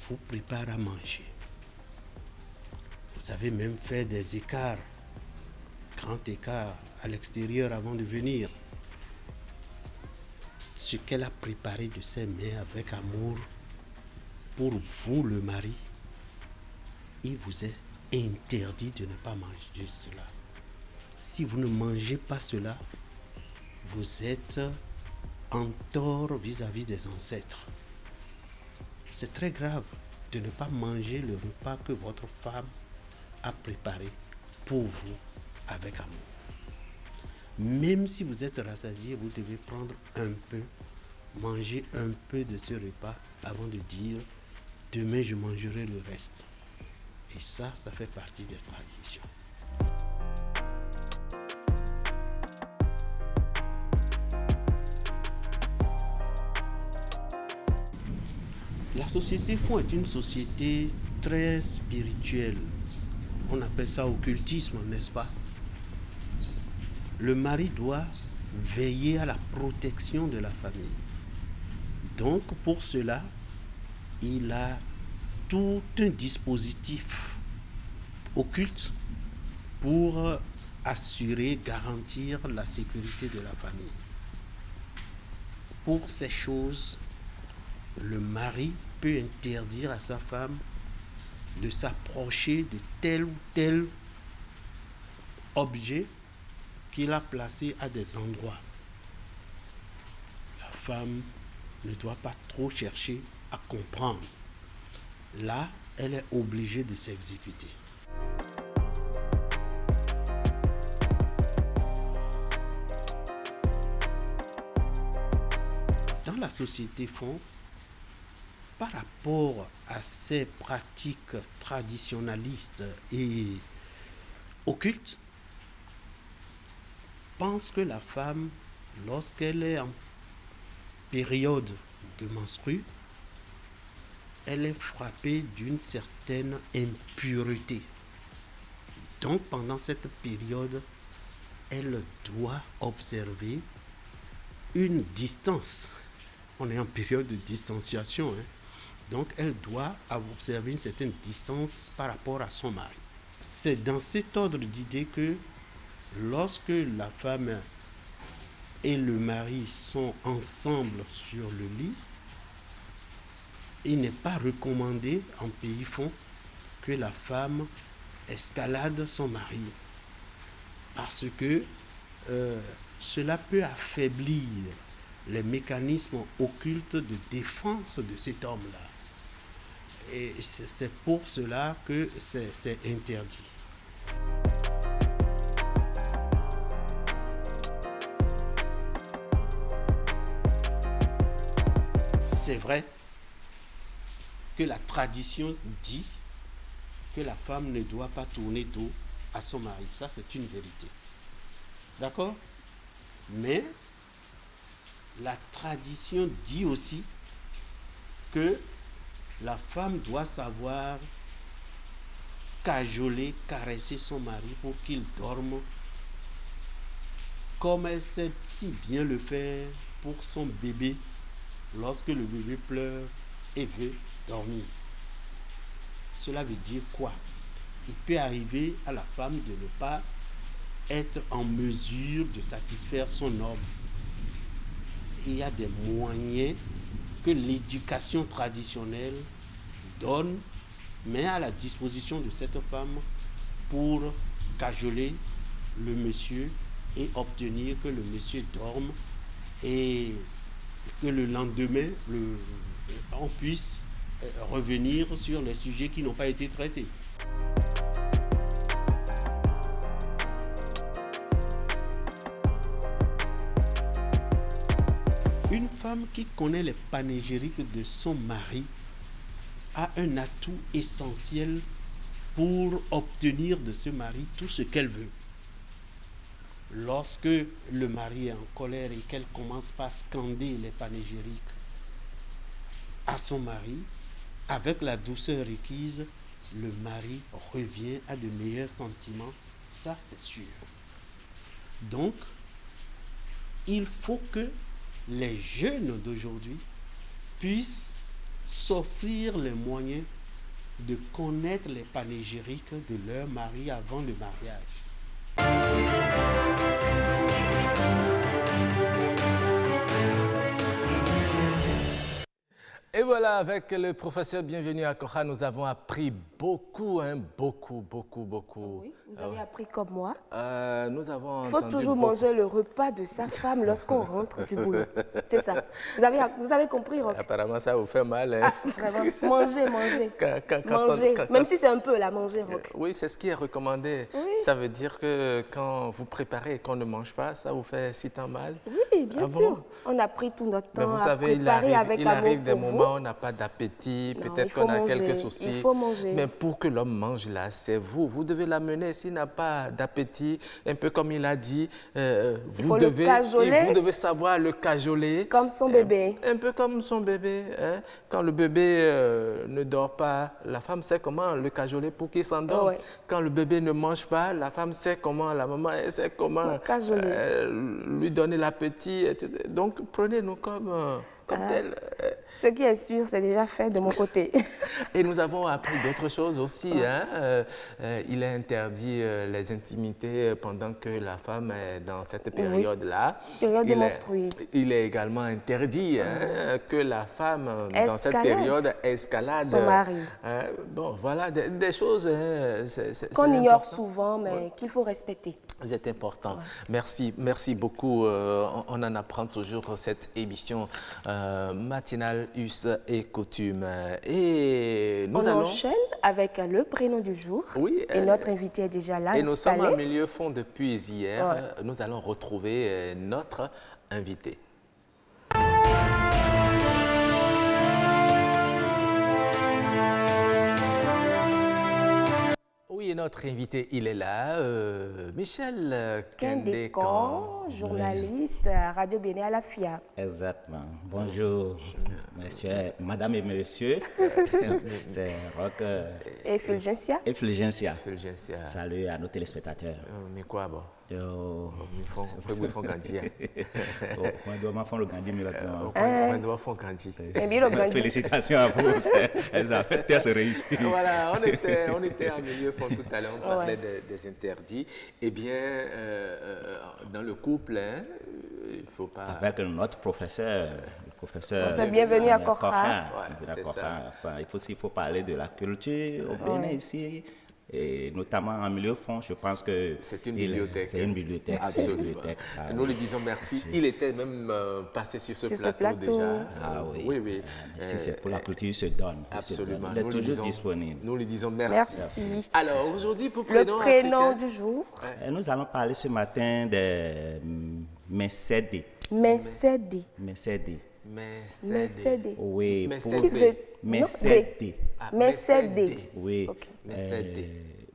vous prépare à manger. Vous avez même fait des écarts, grands écarts à l'extérieur avant de venir. Ce qu'elle a préparé de ses mains avec amour pour vous, le mari, il vous est interdit de ne pas manger cela. Si vous ne mangez pas cela, vous êtes en tort vis-à-vis des ancêtres. C'est très grave de ne pas manger le repas que votre femme a préparé pour vous avec amour. Même si vous êtes rassasié, vous devez prendre un peu, manger un peu de ce repas avant de dire « demain je mangerai le reste ». Et ça fait partie des traditions. La société fond est une société très spirituelle. On appelle ça occultisme, n'est-ce pas? Le mari doit veiller à la protection de la famille. Donc, pour cela, il a tout un dispositif occulte pour assurer, garantir la sécurité de la famille. Pour ces choses, le mari peut interdire à sa femme de s'approcher de tel ou tel objet qu'il a placé à des endroits. La femme ne doit pas trop chercher à comprendre. Là, elle est obligée de s'exécuter. Dans la société fond, par rapport à ces pratiques traditionnalistes et occultes, pense que la femme, lorsqu'elle est en période de menstrue, elle est frappée d'une certaine impureté. Donc pendant cette période, elle doit observer une distance. On est en période de distanciation, donc elle doit observer une certaine distance par rapport à son mari. C'est dans cet ordre d'idée que lorsque la femme et le mari sont ensemble sur le lit, il n'est pas recommandé en pays fond que la femme escalade son mari, parce que cela peut affaiblir les mécanismes occultes de défense de cet homme-là. Et c'est pour cela que c'est interdit. c'est vrai que la tradition dit que la femme ne doit pas tourner dos à son mari. Ça, c'est une vérité. D'accord? Mais la tradition dit aussi que la femme doit savoir cajoler, caresser son mari pour qu'il dorme comme elle sait si bien le faire pour son bébé lorsque le bébé pleure et veut dormir. Cela veut dire quoi? Il peut arriver à la femme de ne pas être en mesure de satisfaire son homme. Il y a des moyens que l'éducation traditionnelle donne, met à la disposition de cette femme pour cajoler le monsieur et obtenir que le monsieur dorme et que le lendemain, on puisse revenir sur les sujets qui n'ont pas été traités. Une femme qui connaît les panégyriques de son mari a un atout essentiel pour obtenir de ce mari tout ce qu'elle veut. Lorsque le mari est en colère et qu'elle commence par scander les panégyriques à son mari, avec la douceur requise, le mari revient à de meilleurs sentiments, ça c'est sûr. Donc, il faut que les jeunes d'aujourd'hui puissent s'offrir les moyens de connaître les panégyriques de leur mari avant le mariage. Et voilà, avec le professeur Bienvenu à Kora, nous avons appris beaucoup, beaucoup. Oui, vous avez appris comme moi. Nous avons Il faut toujours manger le repas de sa femme lorsqu'on rentre du boulot. C'est ça. Vous avez compris, Roch? Apparemment, ça vous fait mal. Hein? Vraiment. Manger. Manger. Même si c'est un peu la manger, Roch. Oui, c'est ce qui est recommandé. Oui. Ça veut dire que quand vous préparez et qu'on ne mange pas, ça vous fait si tant mal? Oui, bien sûr. Bon? On a pris tout notre temps à préparer avec amour. Il arrive des moments où on n'a pas d'appétit, peut-être qu'on a quelques soucis. Il faut manger. Mais pour que l'homme mange là, c'est vous. Vous devez l'amener. S'il n'a pas d'appétit, un peu comme il a dit, vous devez savoir le cajoler. Comme son bébé. Un peu comme son bébé. Hein? Quand le bébé ne dort pas, la femme sait comment le cajoler pour qu'il s'endorme. Ouais. Quand le bébé ne mange pas, la femme sait comment, la maman sait comment lui donner l'appétit, etc. Donc, prenez-nous comme tel. Ce qui est sûr, c'est déjà fait de mon côté. Et nous avons appris d'autres choses aussi. Hein? Il est interdit les intimités pendant que la femme est dans cette période-là. Période de menstruée. Il est également interdit que la femme, dans cette période, escalade son mari. Bon, voilà, des choses... qu'on ignore souvent, mais qu'il faut respecter. C'est important. Ouais. Merci beaucoup. On en apprend toujours cette émission matinale Us et Coutume. Et nous allons enchaîne avec le prénom du jour. Oui. Et notre invité est déjà là. Et nous sommes en milieu fond depuis hier. Ouais. Nous allons retrouver notre invité. Oui, et notre invité, il est là, Michel Kendékan, journaliste à Radio Bénin à la FIA. Exactement. Bonjour, monsieur, madame et monsieur. C'est Roch. Et Fulgencia. Salut à nos téléspectateurs. Mais quoi, bon? Félicitations à vous. Terre se réussit. Voilà, on était en milieu fond tout à l'heure, on parlait des interdits. Eh bien, dans le couple, il ne faut pas... Avec notre professeur, Bienvenu à Kora. Il faut parler de la culture au Bénin ici. Et notamment en milieu fond, je pense que c'est une bibliothèque. C'est une bibliothèque. Absolument. Nous lui disons merci. Il était même passé sur ce plateau déjà. Ah oui. Si c'est pour la culture, il se donne. Absolument. Il est toujours disponible. Nous lui disons merci. Alors aujourd'hui, pour le prénom du jour. Nous allons parler ce matin des Messédés. Messédés. Mercedes. Oui, Qui veut... Mercedes. Mercedes. Oui. Mercedes.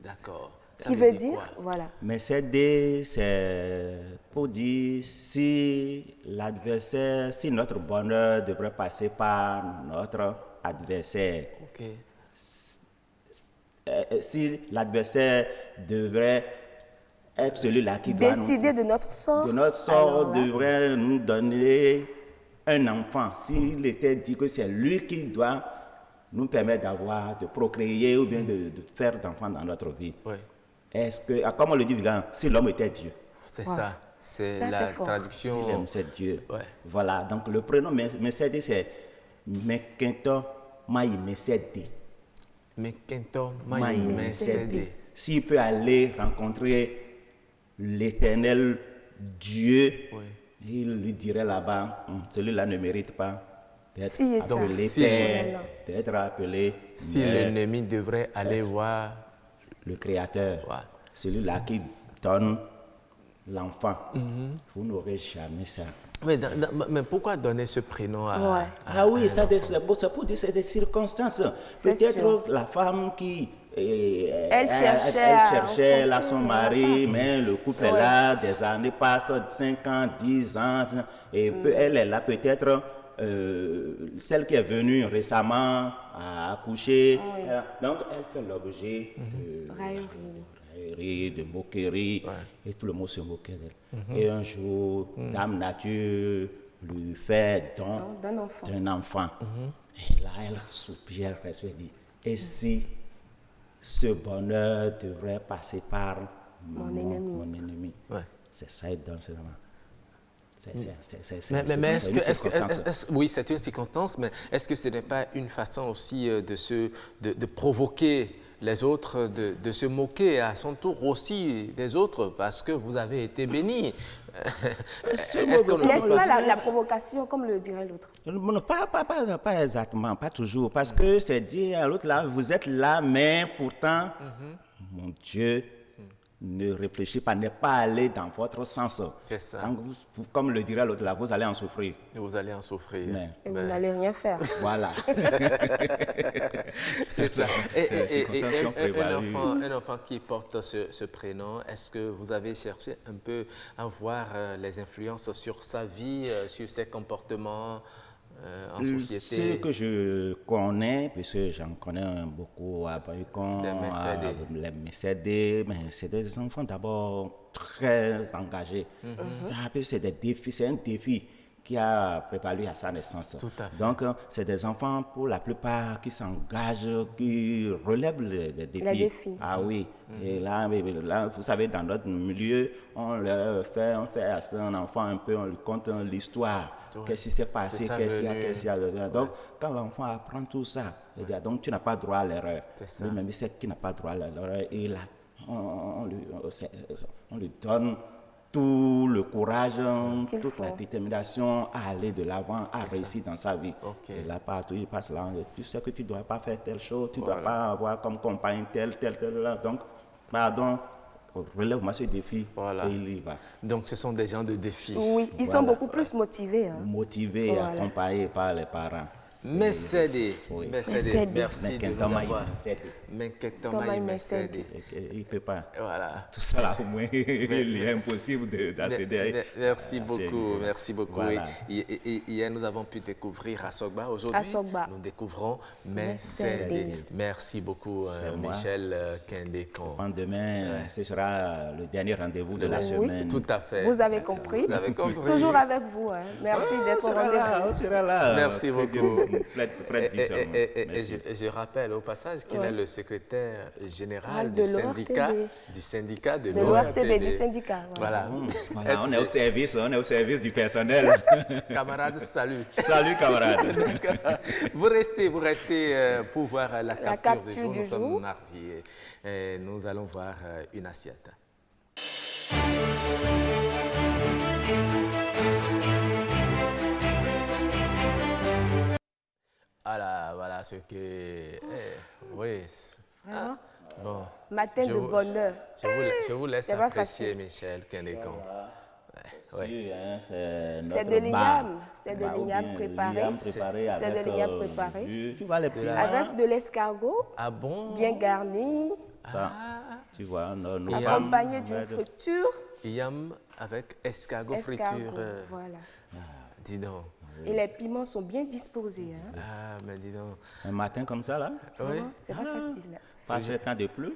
D'accord. Qui veut dire, voilà. Mercedes, c'est pour dire si l'adversaire, si notre bonheur devrait passer par notre adversaire. Ok. Si l'adversaire devrait être celui-là qui doit décider de notre sort. De notre sort, devrait nous donner un enfant. S'il était dit que c'est lui qui doit nous permettre d'avoir, de procréer ou bien de faire d'enfants dans notre vie. Oui. Est-ce que, comme on le dit, si l'homme était Dieu. C'est ça. C'est la traduction. Si l'homme c'est Dieu. Ouais. Voilà. Donc le prénom Mercedes, c'est Mekinto Mai Mercedes. Mekinto Mai Mercedes. S'il peut aller rencontrer l'éternel Dieu, il lui dirait là-bas, celui-là ne mérite pas d'être appelé. Si l'ennemi devrait aller voir le Créateur, celui-là qui donne l'enfant, vous n'aurez jamais ça. Mais pourquoi donner ce prénom à... Ah oui, ça c'est pour dire c'est des circonstances. Peut-être la femme qui... Elle cherchait là son mari, mais le couple est là, des années passent, 5 ans, 10 ans, et elle est là peut-être, celle qui est venue récemment à accoucher, donc elle fait l'objet de raillerie, de moquerie, et tout le monde se moquait d'elle. Et un jour, Dame Nature lui fait don d'un enfant. Et là, elle soupire, elle se dit, et si ce bonheur devrait passer par mon ennemi. C'est ça, il donne ce nom. Oui, c'est une circonstance, mais est-ce que ce n'est pas une façon aussi de provoquer les autres, de se moquer à son tour aussi des autres, parce que vous avez été bénis? N'est-ce pas la provocation, comme le dirait l'autre? Non, pas exactement, pas toujours, parce que c'est dire à l'autre là, vous êtes là, mais pourtant, mon Dieu ne réfléchit pas, n'est pas allé dans votre sens. C'est ça. Donc, comme le dirait l'autre là, vous allez en souffrir. Et vous allez en souffrir. Et vous n'allez rien faire. Voilà. C'est ça. Et un enfant qui porte ce prénom, est-ce que vous avez cherché un peu à voir les influences sur sa vie, sur ses comportements en société? Ce que je connais, puisque j'en connais beaucoup à Boycon, les Mercedes, mais c'est des enfants d'abord très engagés. Ça, c'est des défis, c'est un défi qui a prévalu à sa naissance. Tout à fait. Donc, c'est des enfants, pour la plupart, qui s'engagent, qui relèvent les défis. Les défis. Ah oui. Et là, vous savez, dans notre milieu, on fait à un enfant un peu, on lui conte l'histoire. Qu'est-ce qui s'est passé, qu'est-ce qu'il y a. Donc, quand l'enfant apprend tout ça, donc tu n'as pas droit à l'erreur. Lui-même, il sait qu'il n'a pas droit à l'erreur. Et là, on lui donne tout le courage, toute la détermination à aller de l'avant, à réussir dans sa vie. Et là, partout, il passe là, tu sais que tu ne dois pas faire telle chose, tu ne dois pas avoir comme compagne tel. Donc, pardon, relève-moi ce défi et il y va. Donc, ce sont des gens de défi. Oui, ils sont beaucoup plus motivés. Motivés et accompagnés par les parents. Mercedes, merci de nous avoir. Mercedes. Il ne peut pas. Voilà. Tout ça là, au moins, il est impossible d'accéder. Merci beaucoup, merci beaucoup. Voilà. Hier, nous avons pu découvrir Asogba. Aujourd'hui, nous découvrons Mercedes. Merci beaucoup, Michel Kendekon. Demain, ce sera le dernier rendez-vous de la semaine. Tout à fait. Vous avez compris. Toujours avec vous. Merci d'être au rendez-vous. On sera là. Merci beaucoup. Et je rappelle au passage qu'il est le secrétaire général du syndicat de l'ORTB, du syndicat. Voilà. On est au service du personnel. Camarades, salut. Salut, camarades. Vous restez pour voir la capture du jour. Nous sommes mardi et nous allons voir une assiette. Voilà ce que... oui. Vraiment? Bon. Matin de bonheur. Je vous laisse apprécier Michel Kendekon. Oui, hein, c'est de l'igname. C'est de l'igname préparé. C'est de l'igname préparé. Tu vas les plus loin. Avec de l'escargot. Ah bon? Bien garni. Ça, tu vois, accompagné d'une friture. Yam avec escargot friture. Voilà. Dis donc. Et les piments sont bien disposés. Hein. Ah, mais dis donc. Un matin comme ça, là? Oui. C'est pas facile. Pas le temps de plus?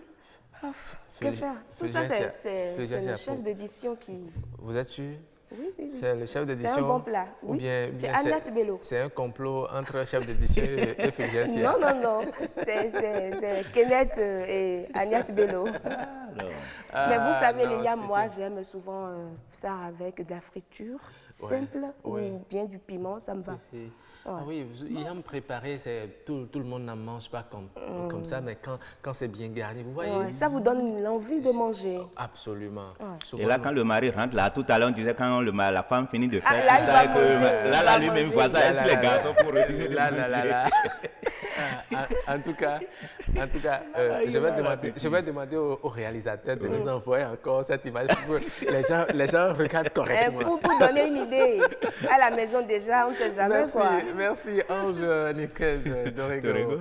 Que faire? Tout ça, c'est le chef d'édition qui... Vous êtes sûr? Oui. C'est le chef d'édition. C'est un bon plat. Ou bien c'est Agnat Bello. C'est un complot entre chef d'édition et Fulgencia. Non. C'est Kenneth et Agnat Bello. Mais vous savez, les yams, moi, j'aime souvent ça avec de la friture simple ou bien du piment, ça me va. Ah oui, yam préparé, tout le monde n'en mange pas comme ça, mais quand c'est bien garni, vous voyez. Ça vous donne l'envie de manger. Absolument. Et là, quand le mari rentre là, tout à l'heure, on disait quand la femme finit de faire tout ça, là, lui-même voit ça, est-ce les garçons pour refuser de manger? En tout cas, je vais demander au réalisateur de nous envoyer encore cette image pour que les gens regardent correctement. Pour donner une idée, à la maison déjà, on ne sait jamais quoi. Merci Ange Nicaise d'Orego.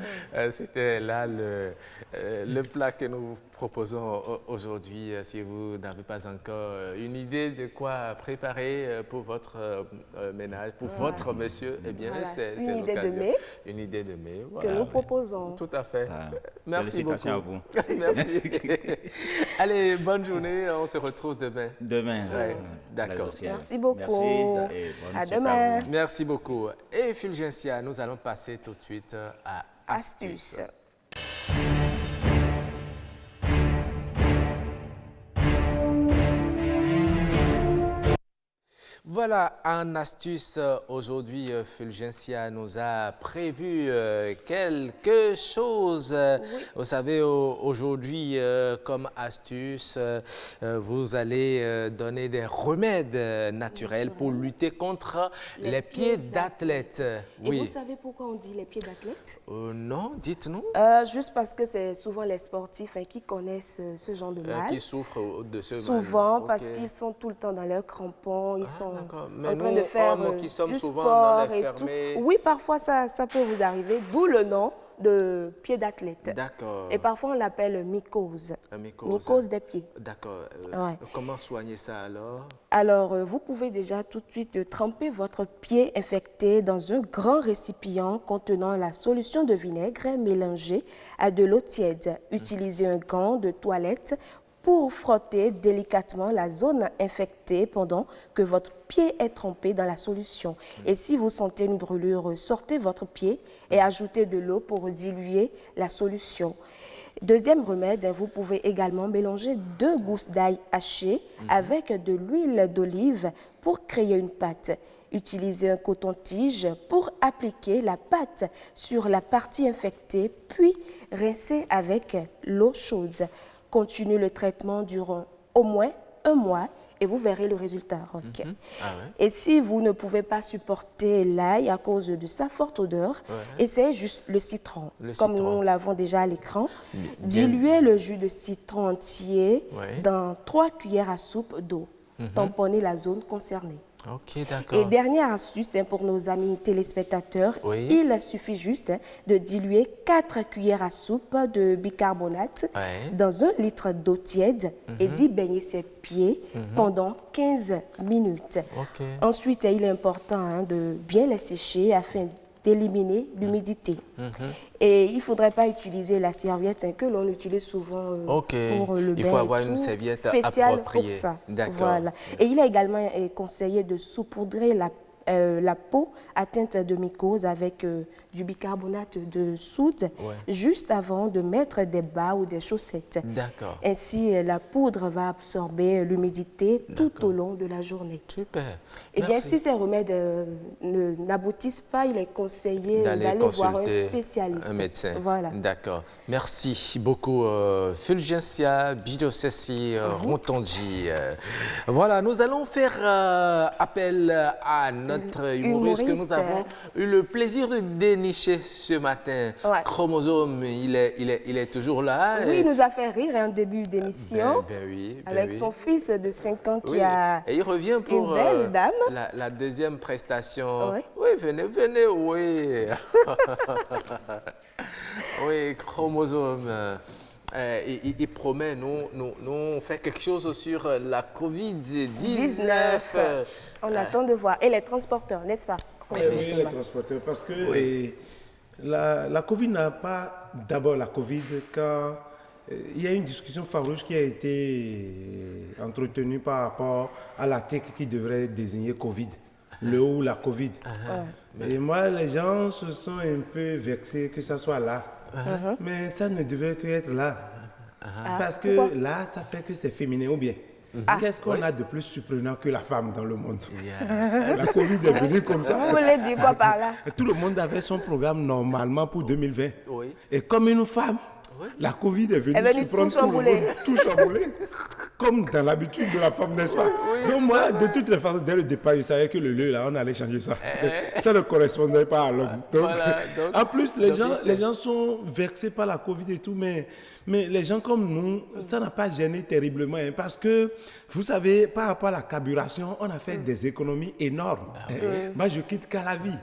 C'était là le plat que nous proposons aujourd'hui. Si vous n'avez pas encore une idée de quoi préparer pour votre ménage, pour votre monsieur, eh bien, c'est l'occasion. Une idée de mai. Que nous proposons. Tout à fait. Merci beaucoup. À vous. Merci. Allez, bonne journée. On se retrouve demain. Demain. D'accord. Merci beaucoup. Merci. À demain. Merci beaucoup. Et Fulgencia, nous allons passer tout de suite à Astuce. Voilà, en astuce, aujourd'hui, Fulgencia nous a prévu quelque chose. Vous savez, aujourd'hui, comme astuce, vous allez donner des remèdes naturels pour lutter contre les pieds d'athlète. Et vous savez pourquoi on dit les pieds d'athlète? Non, dites-nous. Juste parce que c'est souvent les sportifs qui connaissent ce genre de mal. Qui souffrent de ce mal. Souvent, parce qu'ils sont tout le temps dans leurs crampons, ils sont mais en train nous, de faire qui sommes du souvent sport dans les fermés. Oui, parfois ça peut vous arriver, d'où le nom de pied d'athlète. D'accord. Et parfois on l'appelle mycose. Mycose des pieds. D'accord. Comment soigner ça alors? Alors, vous pouvez déjà tout de suite tremper votre pied infecté dans un grand récipient contenant la solution de vinaigre mélangée à de l'eau tiède. Utilisez un gant de toilette pour frotter délicatement la zone infectée pendant que votre pied est trempé dans la solution. Et si vous sentez une brûlure, sortez votre pied et ajoutez de l'eau pour diluer la solution. Deuxième remède, vous pouvez également mélanger 2 gousses d'ail hachées avec de l'huile d'olive pour créer une pâte. Utilisez un coton-tige pour appliquer la pâte sur la partie infectée, puis rincez avec l'eau chaude. Continuez le traitement durant au moins 1 mois et vous verrez le résultat. Et si vous ne pouvez pas supporter l'ail à cause de sa forte odeur, essayez juste le citron. Comme nous l'avons déjà à l'écran. Diluez le jus de citron entier dans 3 cuillères à soupe d'eau. Tamponnez la zone concernée. Ok, d'accord. Et dernière astuce pour nos amis téléspectateurs, il suffit juste de diluer 4 cuillères à soupe de bicarbonate dans 1 litre d'eau tiède et d'y baigner ses pieds pendant 15 minutes. Ensuite, il est important de bien les sécher afin d'éliminer l'humidité. Et il ne faudrait pas utiliser la serviette que l'on utilise souvent pour le bain. Il faut avoir une serviette spéciale appropriée. pour ça. D'accord. Voilà. Et il est également conseillé de saupoudrer la peau atteinte de mycose avec du bicarbonate de soude juste avant de mettre des bas ou des chaussettes. D'accord. Ainsi, la poudre va absorber l'humidité tout au long de la journée. Super. Et bien, si ces remèdes n'aboutissent pas, il est conseillé d'aller voir un spécialiste. Un médecin. Voilà. D'accord. Merci beaucoup, Fulgencia Bidosessi Rontonji. Voilà, nous allons faire appel à notre notre humoriste que nous avons eu le plaisir de dénicher ce matin. Ouais. Chromosome, il est toujours là. Oui, il nous a fait rire en début d'émission. Oui, avec son fils de 5 ans qui a et il revient pour une belle dame. La deuxième prestation. Ouais. Oui, venez, oui. Oui, Chromosome. Il promet, nous on fait quelque chose sur la Covid-19. On attend de voir. Et les transporteurs, n'est-ce pas? Oui, les transporteurs, parce que la Covid n'a pas d'abord la Covid quand il y a une discussion farouche qui a été entretenue par rapport à la tech qui devrait désigner Covid, le ou la Covid. Et moi, les gens se sont un peu vexés que ça soit là. Mais ça ne devrait que être là. Parce que là, ça fait que c'est féminin ou bien. Qu'est-ce qu'on a de plus surprenant que la femme dans le monde? La Covid est venue comme ça. Vous voulez dire quoi par là? Tout le monde avait son programme normalement pour 2020. Et comme une femme, la Covid est venue surprendre tout le monde, tout chamboulé. Comme dans l'habitude de la femme, n'est-ce pas? Donc moi, de toutes les façons, dès le départ, je savais que le lieu, là, on allait changer ça. Ça ne correspondait pas à l'homme. Donc, en plus, les gens sont vexés par la Covid et tout, mais les gens comme nous, ça n'a pas gêné terriblement. Parce que, vous savez, par rapport à la carburation, on a fait des économies énormes. Moi, je quitte Calavi.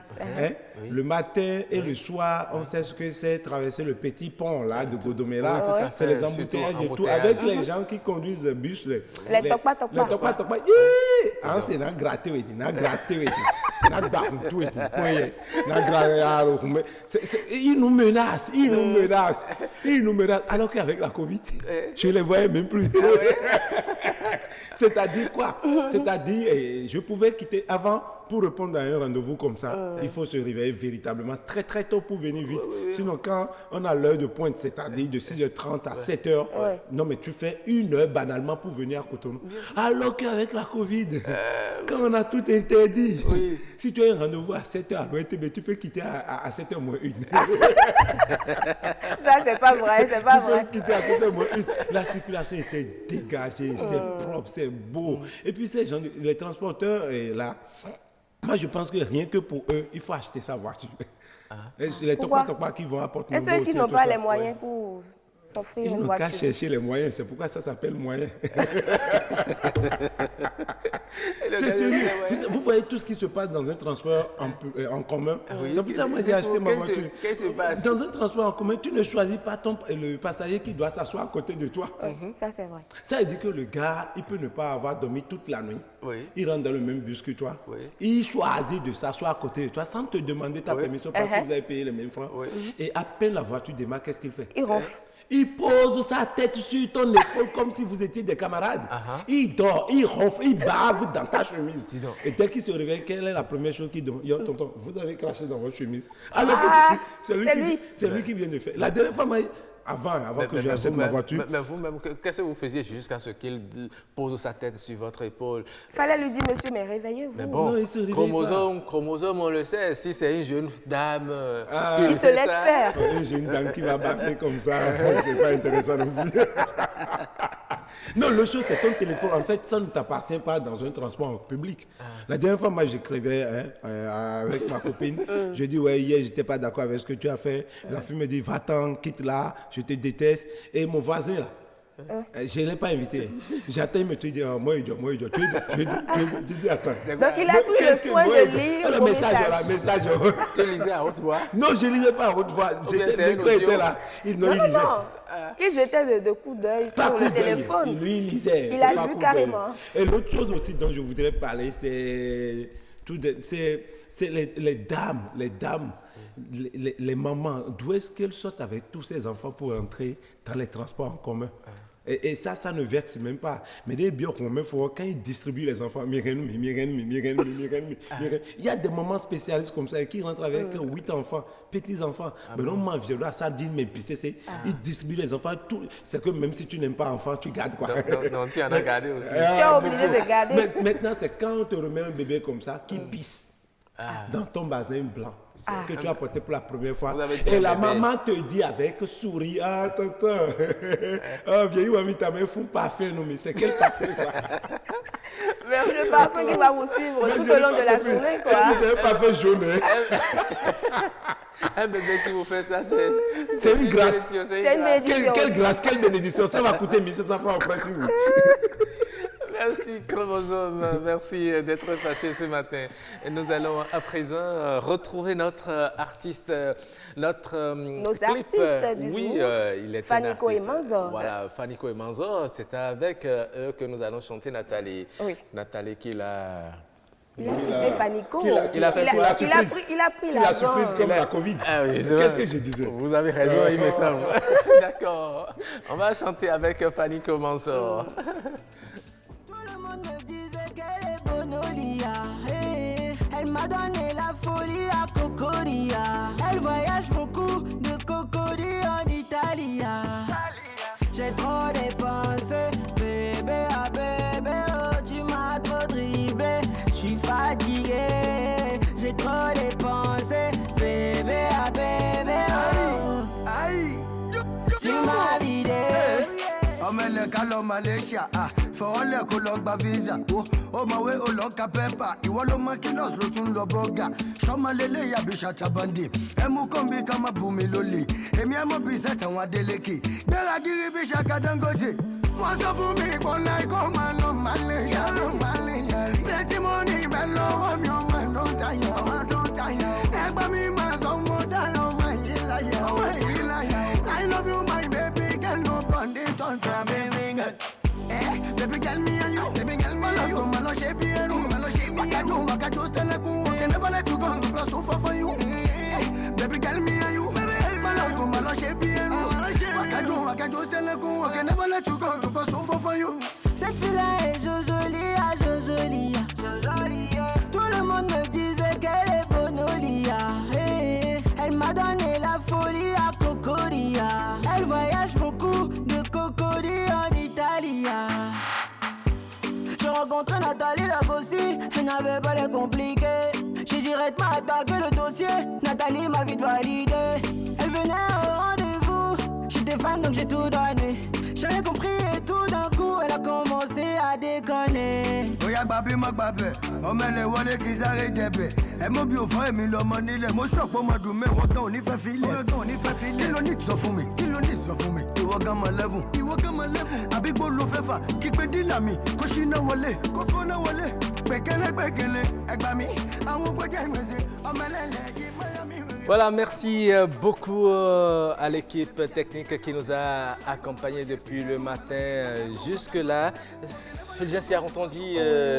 Le matin et le soir, on sait ce que c'est traverser le petit pont là, de Godomera. C'est les embouteillages et tout. Avec les gens qui conduisent le bus. Les tokpa. Ah, c'est n'a gratté, n'a gratté. Ils nous menacent. Alors qu'avec la Covid, je ne les voyais même plus. C'est-à-dire quoi? C'est-à-dire, je pouvais quitter avant. Pour répondre à un rendez-vous comme ça, il faut se réveiller véritablement très très tôt pour venir vite. Sinon, quand on a l'heure de pointe, c'est-à-dire de 6h30 à 7h, non mais tu fais 1 heure banalement pour venir à Cotonou. Alors qu'avec la Covid, quand on a tout interdit, si tu as un rendez-vous à 7h à l'ONTB, tu peux quitter à 7h moins 1. Ça, c'est pas vrai, c'est pas vrai. Tu peux quitter à 7h moins 1. La circulation était dégagée, c'est propre, c'est beau. Et puis ces gens, les transporteurs, là, moi, je pense que rien que pour eux, il faut acheter sa voiture. Les tokpa qui vont apporter et ceux qui n'ont pas les moyens pour s'offrir une voiture. Ils n'ont qu'à chercher les moyens. C'est pourquoi ça s'appelle moyen. C'est sérieux. Vous voyez tout ce qui se passe dans un transport en commun. C'est pour ça que moi, j'ai acheté ma voiture. Qu'est-ce qui se passe? Dans un transport en commun, tu ne choisis pas le passager qui doit s'asseoir à côté de toi. Ça, c'est vrai. Ça veut dire que le gars, il peut ne pas avoir dormi toute la nuit. Il rentre dans le même bus que toi. Il choisit de s'asseoir à côté de toi sans te demander ta permission parce que vous avez payé les mêmes francs. Et à peine la voiture démarre, qu'est-ce qu'il fait? Il ronfle. Il pose sa tête sur ton épaule comme si vous étiez des camarades. Il dort, il ronfle, il bave dans ta chemise. Et dès qu'il se réveille, quelle est la première chose qu'il demande? Yo, tonton, vous avez craché dans votre chemise. Alors que c'est lui qui vient de faire. La dernière fois, avant que j'achète ma voiture. Mais vous-même, qu'est-ce que vous faisiez jusqu'à ce qu'il pose sa tête sur votre épaule? Fallait lui dire, monsieur, mais réveillez-vous. Mais bon, non, chromosome, on le sait. Si c'est une jeune dame il se laisse faire. Une jeune dame qui va battre comme ça, c'est pas intéressant non plus. Non, le chose, c'est ton téléphone. En fait, ça ne t'appartient pas dans un transport public. La dernière fois, moi, j'écrivais avec ma copine. Je dis, ouais, hier, je n'étais pas d'accord avec ce que tu as fait. La fille me dit, va-t'en, quitte là, je te déteste. Et mon voisin, là, je ne l'ai pas invité. J'attends, il me dit, moi, idiot. Tu dis, attends. Donc, il a pris le soin de lire le message. Tu lisais à haute voix? Non, je ne lisais pas à haute voix. J'étais là. Non. Il jetait de coups d'œil sur le téléphone. Lui, il lisait. Il a lu carrément. Et l'autre chose aussi dont je voudrais parler, c'est les dames, les mamans. D'où est-ce qu'elles sortent avec tous ces enfants pour entrer dans les transports en commun? Et ça ne vexe même pas. Mais les bio quand ils distribuent les enfants, il y a des mamans spécialistes comme ça qui rentrent avec 8 enfants, petits enfants. Mais non, ma vieux, la sardine, mais puis ils distribuent les enfants. C'est que même si tu n'aimes pas enfant, tu gardes quoi. Non, tu en as gardé aussi. Tu es obligé de garder. Maintenant, c'est quand on te remet un bébé comme ça qui pisse dans ton bassin blanc. Que tu as porté pour la première fois. Et la maman te dit avec sourire, ah, tonton, vieille mamie, ta mère fout parfait, non, mais c'est quel parfait ça? Merci. Le parfum qui va vous suivre tout au long de la journée, quoi. Vous avez pas fait jaune, Un bébé qui vous fait ça, c'est une grâce. C'est une bénédiction. Quelle grâce, quelle bénédiction. Ça va coûter 1500 francs après si vous. Merci Chromosome, merci d'être passé ce matin. Et nous allons à présent retrouver notre artiste, notre Nos clip. artistes du Oui, jour, il est Fanico un artiste. et Manzor. Voilà, Fanico et Manzor, c'est avec eux que nous allons chanter Nathalie. Oui. Nathalie qui l'a... Il a sucé Fanico. Il a pris la surprise comme la Covid. Ah oui, qu'est-ce que je disais? Vous avez raison, il me semble. D'accord. On va chanter avec Fanico Manzor. Me disait qu'elle est bonolia, elle m'a donné la folie à Cocoria. Elle voyage beaucoup de Cocori en Italie. J'ai trop dépensé, bébé à bébé, oh tu m'as trop dribblé. J'suis fatigué, j'ai trop dépensé, bébé à bébé, oh aïe, tu m'as vidé. Omele kalo Malaysia, for ole ko lọ gba visa. O ma we o lọ ka pepper, ìwọ ló mọ kilos ló tún lọ burger. Sọmọ lele ya bi ṣàtàbàndì, ẹmu kọ́ńbí ká má bù mí lólè. Èmi ẹ mọ bí sẹ́tàn wá délékè. Gbéra gírí bí Ṣaka Dangote. Wọ́n sọ fún mi kò láì kó máa lọ máa lè yàrá máa lè yàrá. Plenty money bẹ́ẹ̀ lọ́wọ́ mi ọmọ ẹ̀ ló ń tayà, ọmọ tó ń tayà. Ẹgbẹ́ mi máa sọ mo dáná ọmọ yìí láyà, ọmọ yìí láyà. I love you my baby girl, no condition to baby girl. Baby girl, me and you, baby girl, me and you. Malo shape you, malo shape you. Waka just tell you, I can never let you go. Plus two for you. Baby girl, me and you, malo shape you. Waka just tell you, I can never let you go. Plus two for you. Cette fille-là est jolie, Tout le monde me disait qu'elle est bonolia. Elle m'a donné la folie à Cocoria. Elle voyage beaucoup de Cocori en Italie. J'ai rencontré Nathalie la bossie, elle n'avait pas l'air compliqué. J'ai directement attaqué le dossier, Nathalie m'a vite validé. Elle venait au rendez-vous, j'étais fan donc j'ai tout donné. J'avais compris et tout d'un coup elle a commencé à déconner. Oya gbabi ma gbabẹ, ọmọ ẹlẹ wọlé kí sáré jẹbẹ. Ẹ mọ bí o fọ èmi lọmọ nílẹ̀, mo ṣọ̀pọ̀ ọmọ dùn mí, ìwọ gan ò ní fẹ́ filẹ̀. Ìwọ gan ò ní fẹ́ filẹ̀. Kí ló ní sọ fún mi? Kí ló ní sọ fún mi? Ìwọ gan mọ lẹ́fùn. Ìwọ gan mọ lẹ́fùn. Àbí gbó ló fẹ́ fà, kí pé dílà mi, kó ṣí náà wọlé, kókó náà wọlé. Gbẹ̀kẹ́lẹ́, ẹgbà mi, àwọn gbọ́jà ìmọ̀ọ́sẹ̀, ọmọ ẹlẹ́lẹ̀ yìí mọ́yá mi. Voilà, merci beaucoup à l'équipe technique qui nous a accompagnés depuis le matin jusque-là. Fulgence Yarontondi,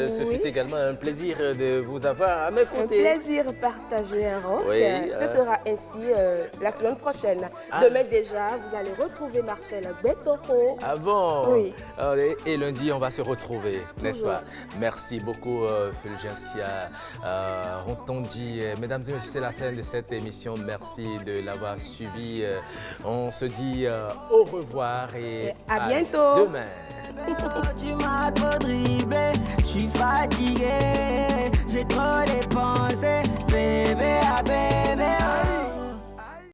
ce fut également un plaisir de vous avoir à mes côtés. Un plaisir partagé, Roch. Oui, Ce sera ainsi la semaine prochaine. Demain déjà, vous allez retrouver Marcel Betoro. Ah bon? Oui. Et lundi, on va se retrouver, n'est-ce pas? Merci beaucoup, Fulgence Yarontondi. Mesdames et messieurs, c'est la fin de cette émission. Merci de l'avoir suivi. On se dit au revoir et à bientôt. Demain. Tu m'as trop dribblé, je suis fatigué, j'ai trop dépensé, bébé à bébé.